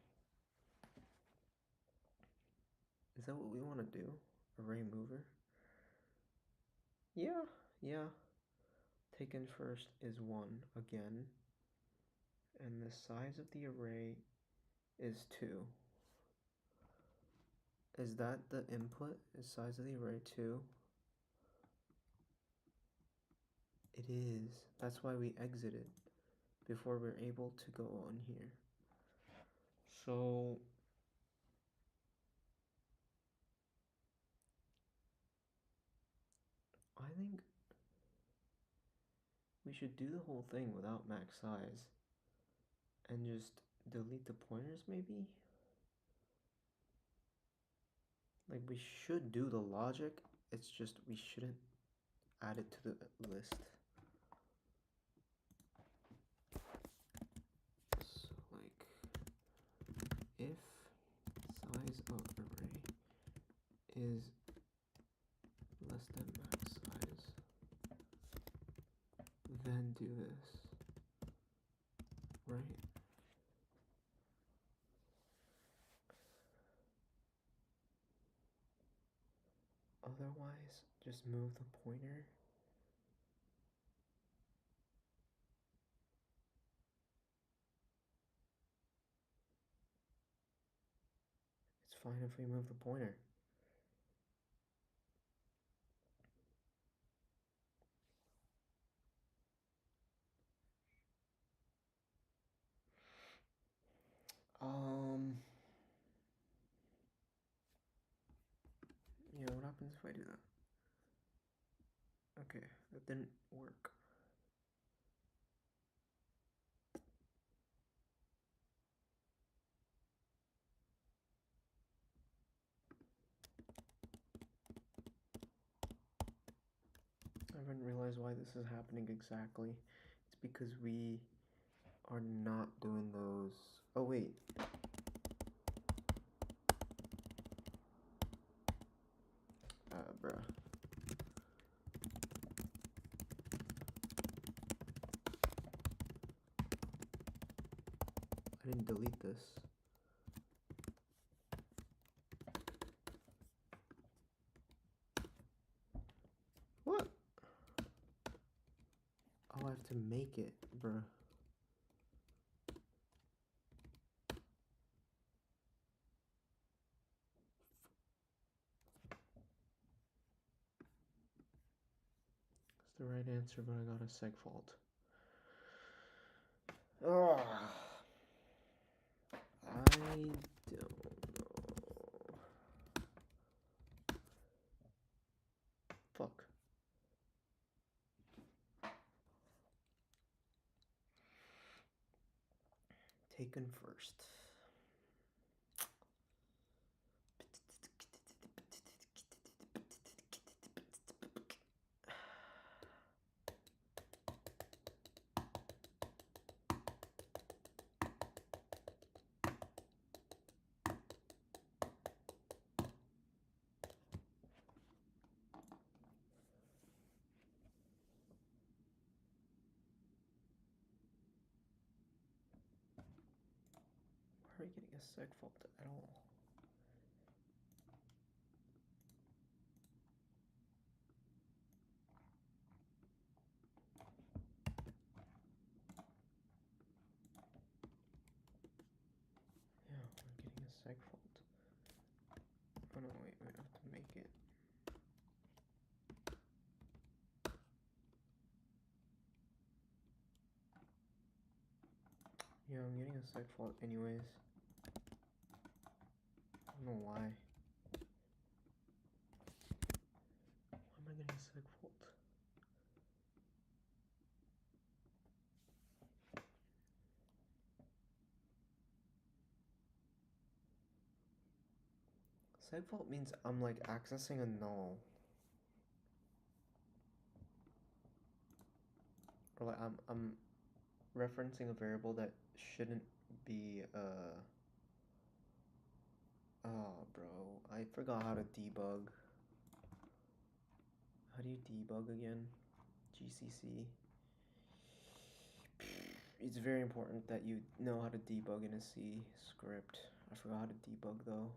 Is that what we want to do? Array mover? Yeah. Taken first is 1 again. And the size of the array is 2. Is that the input? Is size of the array 2? It is. That's why we exited before we're able to go on here. So I think we should do the whole thing without max size and just delete the pointers maybe? Like we should do the logic, it's just we shouldn't add it to the list. So like if size of array is less than max size, then do this, right? Otherwise, just move the pointer. fine if we move the pointer. Yeah, what happens if I do that? Okay, that didn't work. I haven't realized why this is happening exactly. It's because we are not doing those. Oh, wait. Bruh. I didn't delete this. What? Oh, I have to make it, bruh. It's the right answer, but I got a seg fault. Ugh. I don't know. Fuck. Taken first. Why are we getting a seg fault at all? Yeah, we're getting a seg fault. Oh no, wait, we have to make it. Yeah, I'm getting a seg fault anyways. I don't know why. Why am I getting a seg fault? Seg fault means I'm like accessing a null. Or like I'm referencing a variable that shouldn't be oh bro, I forgot how to debug. How do you debug again? GCC. It's very important that you know how to debug in a C script. I forgot how to debug though.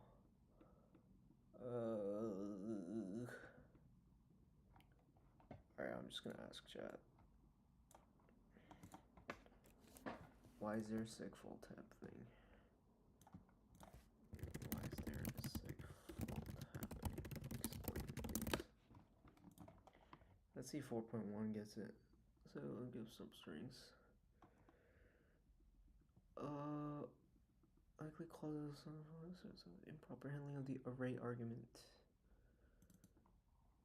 Alright, I'm just gonna ask chat. Why is there a seg fault happening? Why is there a seg fault happening? Explain, please. Let's see 4.1 gets it. So I'll give substrings. Likely causes improper handling of the array argument.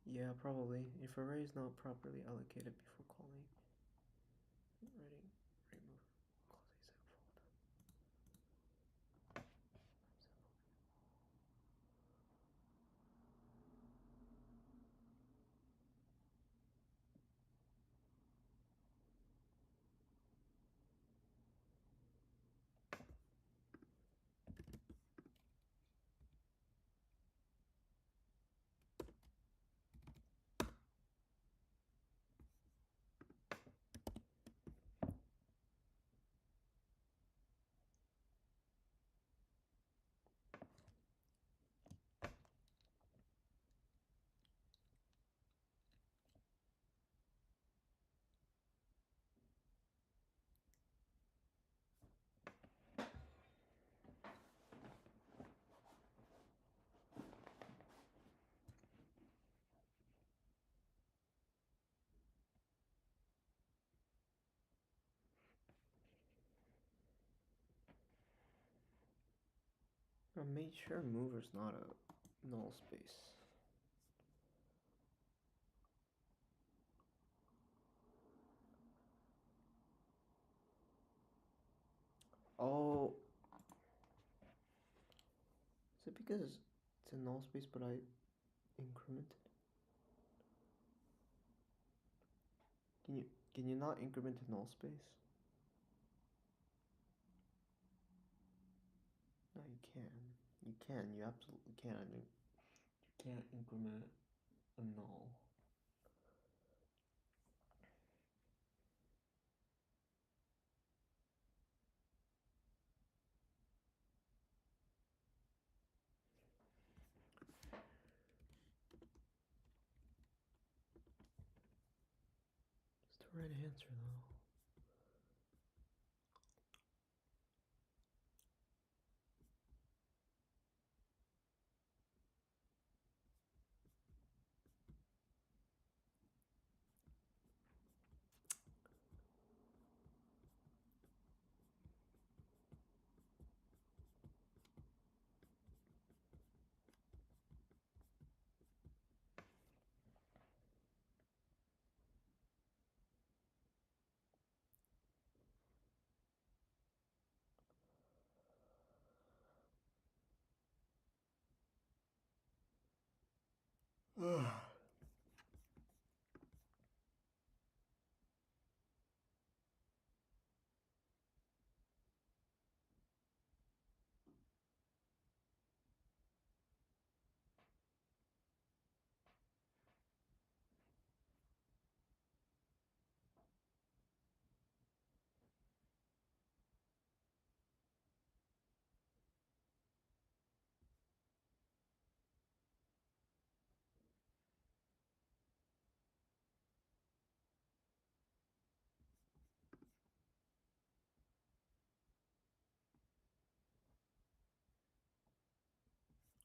Yeah, probably. If array is not properly allocated before calling. Writing, remove, cause a seg fault. I made sure mover's not a null space. Oh, is it because it's a null space but I incremented? Can you not increment a null space? No, you can. You can. You absolutely can. I mean, you can't increment a null. It's the right answer though.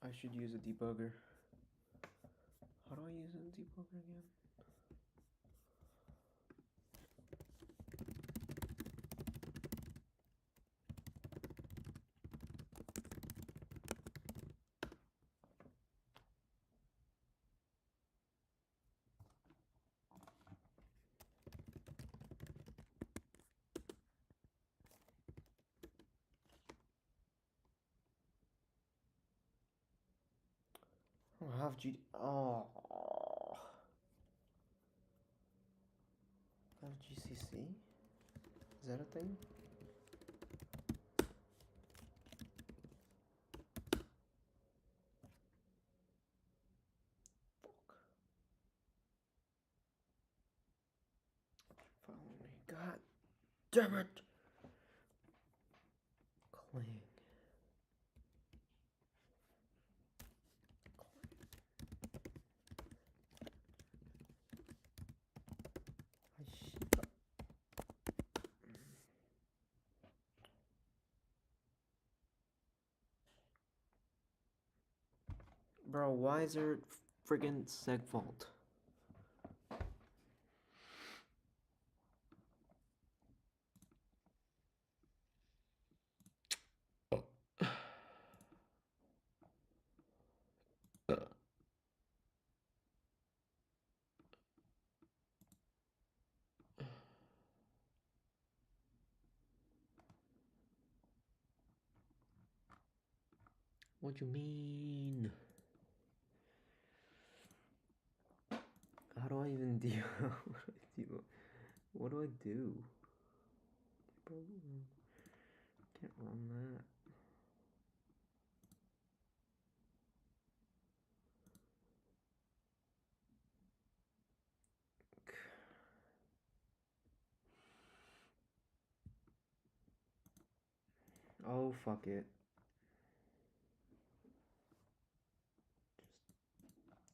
I should use a debugger. How do I use a debugger again? I don't have G. Oh. I have GCC? Is that a thing? Fuck. Follow me. God damn it! Clang. Bro, why is there friggin' segfault? What you mean? How do I even deal? What do I do? Bro, can't run that. Oh, fuck it.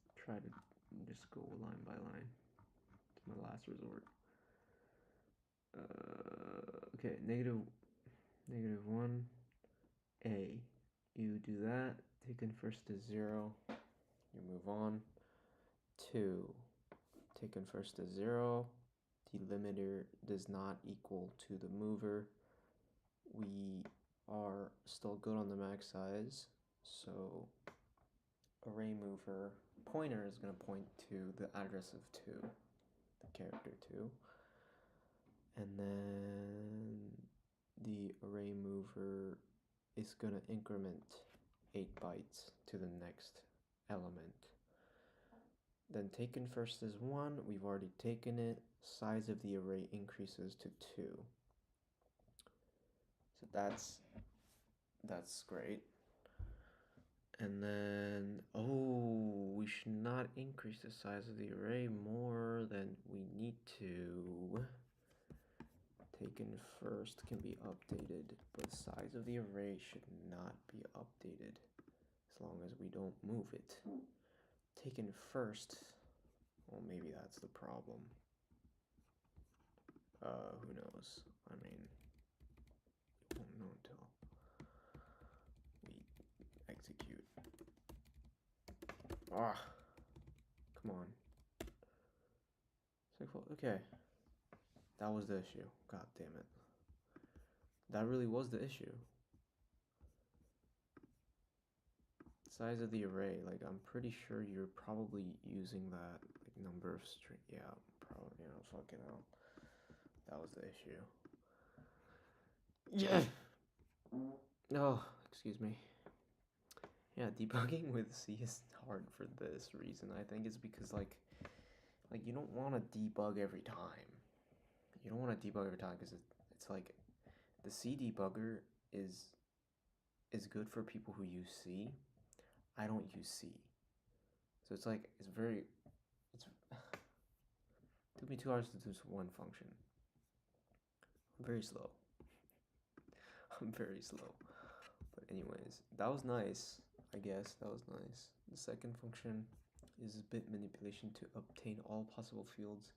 Just try to just go line by line. It's my last resort. Okay, -1, A. You do that, taken first is 0. You move on. 2. Taken first is 0. Delimiter does not equal to the mover. We are still good on the max size, So array mover pointer is going to point to the address of 2, the character 2. And then the array mover is going to increment 8 bytes to the next element. Then taken first is 1, we've already taken it. Size of the array increases to 2. So that's great. And then, we should not increase the size of the array more than we need to. Taken first can be updated, but the size of the array should not be updated as long as we don't move it. Taken first, well, maybe that's the problem. Who knows? I mean, we won't know until we execute. Come on. Okay. That was the issue. God damn it. That really was the issue. Size of the array, like, I'm pretty sure you're probably using that, like, number of string. Yeah, probably, fucking hell. That was the issue. Yeah! Oh, excuse me. Yeah, debugging with C is hard for this reason. I think it's because, like you don't want to debug every time. You don't want to debug every time because it's like the C debugger is good for people who use C. I don't use C. So it's like, it took me 2 hours to do this one function. I'm very slow. I'm very slow. But anyways, that was nice. I guess that was nice. The second function is bit manipulation to obtain all possible fields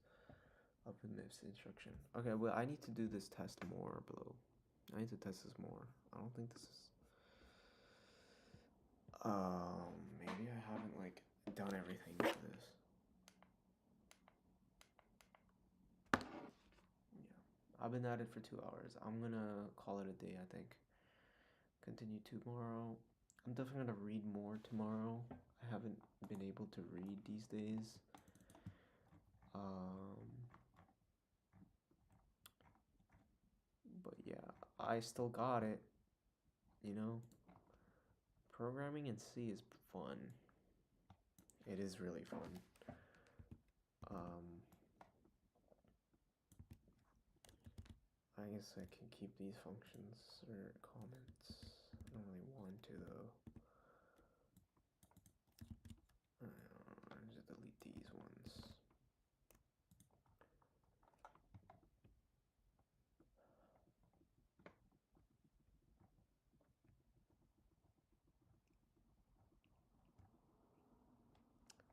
of the MIPS instruction. Okay, well, I need to do this test more, Blue. I need to test this more. I don't think this is... maybe I haven't, like, done everything for this. Yeah. I've been at it for 2 hours. I'm gonna call it a day, I think. Continue tomorrow. I'm definitely gonna read more tomorrow. I haven't been able to read these days. But yeah, I still got it. Programming in C is fun. It is really fun. I guess I can keep these functions or comments. I don't really want to though. I'll just delete these ones.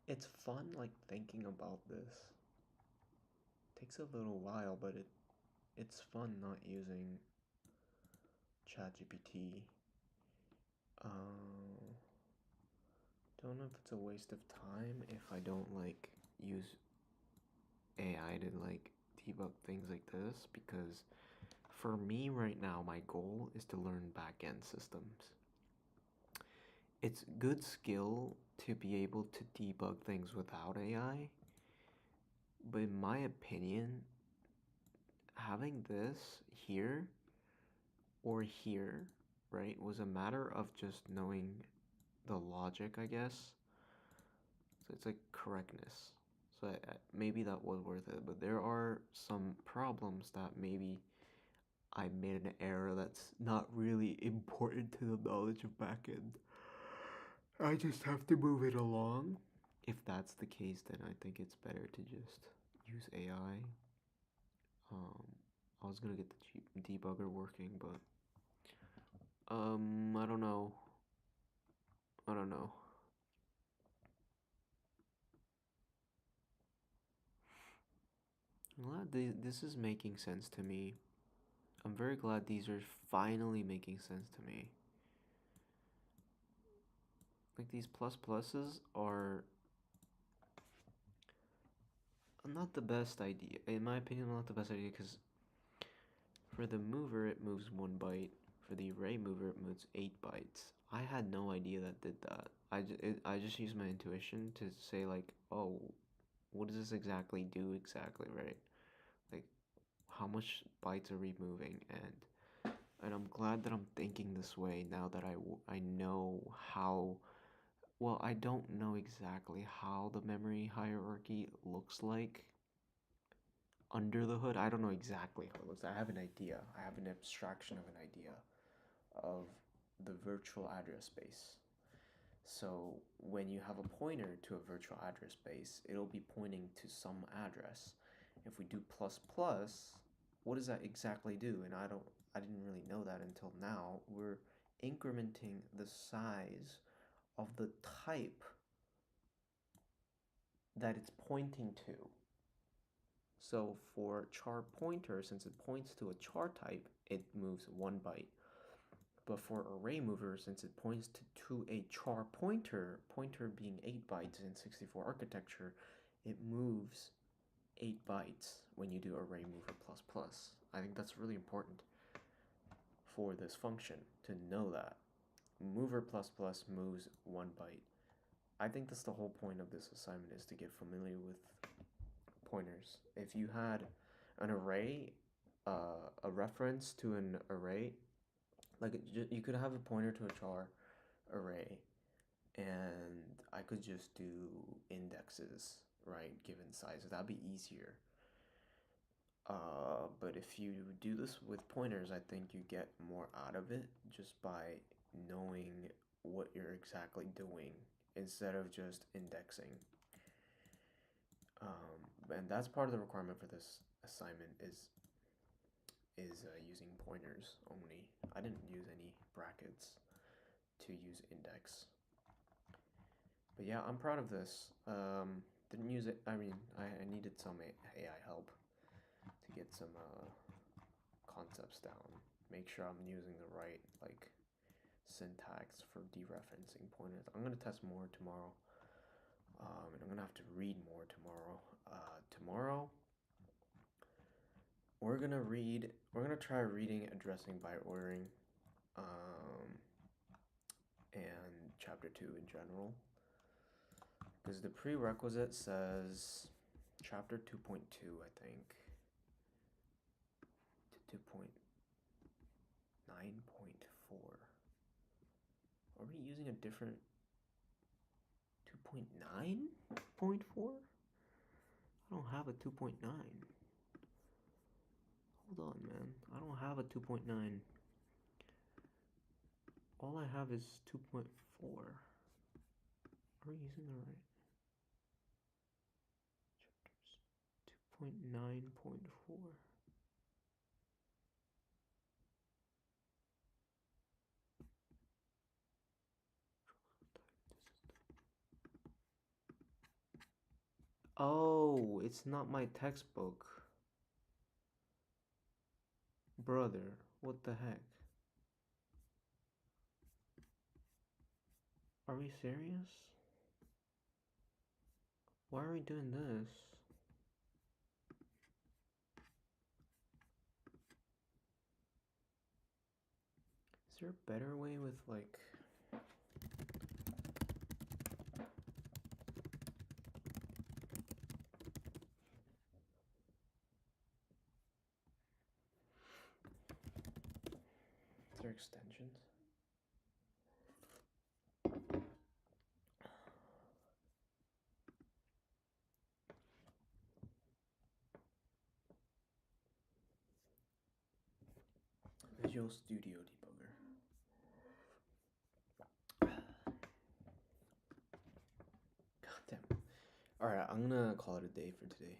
It's fun, like, thinking about this. Takes a little while, but it's fun not using ChatGPT. Don't know if it's a waste of time if I don't, like, use AI to, like, debug things like this, because for me right now, my goal is to learn backend systems. It's good skill to be able to debug things without AI, but in my opinion, having this here or here, right, was a matter of just knowing the logic, I guess. So it's like correctness. So maybe that was worth it, but there are some problems that maybe I made an error that's not really important to the knowledge of backend. I just have to move it along. If that's the case, then I think it's better to just use AI. I was gonna get the debugger working, but I don't know. Glad this is making sense to me. I'm very glad these are finally making sense to me. Like, these pluses are not the best idea. In my opinion, not the best idea, because for the mover, it moves 1 byte. For the array mover, it moves 8 bytes. I had no idea that did that. I just used my intuition to say like, oh, what does this exactly do exactly, right? Like, how much bytes are we moving? And I'm glad that I'm thinking this way now that I know how. Well, I don't know exactly how the memory hierarchy looks like under the hood. I don't know exactly how it looks. I have an idea. I have an abstraction of an idea of the virtual address space. So when you have a pointer to a virtual address space, it'll be pointing to some address. If we do plus plus, what does that exactly do? And I didn't really know that until now. We're incrementing the size of the type that it's pointing to. So for char pointer, since it points to a char type, it moves 1 byte. But for array mover, since it points to a char pointer, pointer being 8 bytes in 64 architecture, it moves 8 bytes when you do array mover plus plus. I think that's really important for this function to know that. Mover plus plus moves 1 byte. I think that's the whole point of this assignment, is to get familiar with pointers. If you had an array, a reference to an array, like you could have a pointer to a char array, and I could just do indexes, right, given size. That'd be easier. But if you do this with pointers, I think you get more out of it just by knowing what you're exactly doing instead of just indexing. And that's part of the requirement for this assignment is using pointers only. I didn't use any brackets to use index. But yeah, I'm proud of this. Didn't use it. I mean, I needed some AI help to get some concepts down. Make sure I'm using the right like syntax for dereferencing pointers. I'm gonna test more tomorrow, and I'm gonna have to read more tomorrow. Tomorrow we're gonna try reading addressing by ordering, and chapter 2 in general, because the prerequisite says chapter 2.2, I think, to 2.9.4. Are we using a different 2.9.4? I don't have a 2.9. Hold on, man. I don't have a 2.9. All I have is 2.4. Are we using the right? Chapters 2.9.4. Oh, it's not my textbook. Brother, what the heck? Are we serious? Why are we doing this? Is there a better way with like... Is there extensions? Visual Studio Debugger. God damn. Alright, I'm gonna call it a day for today.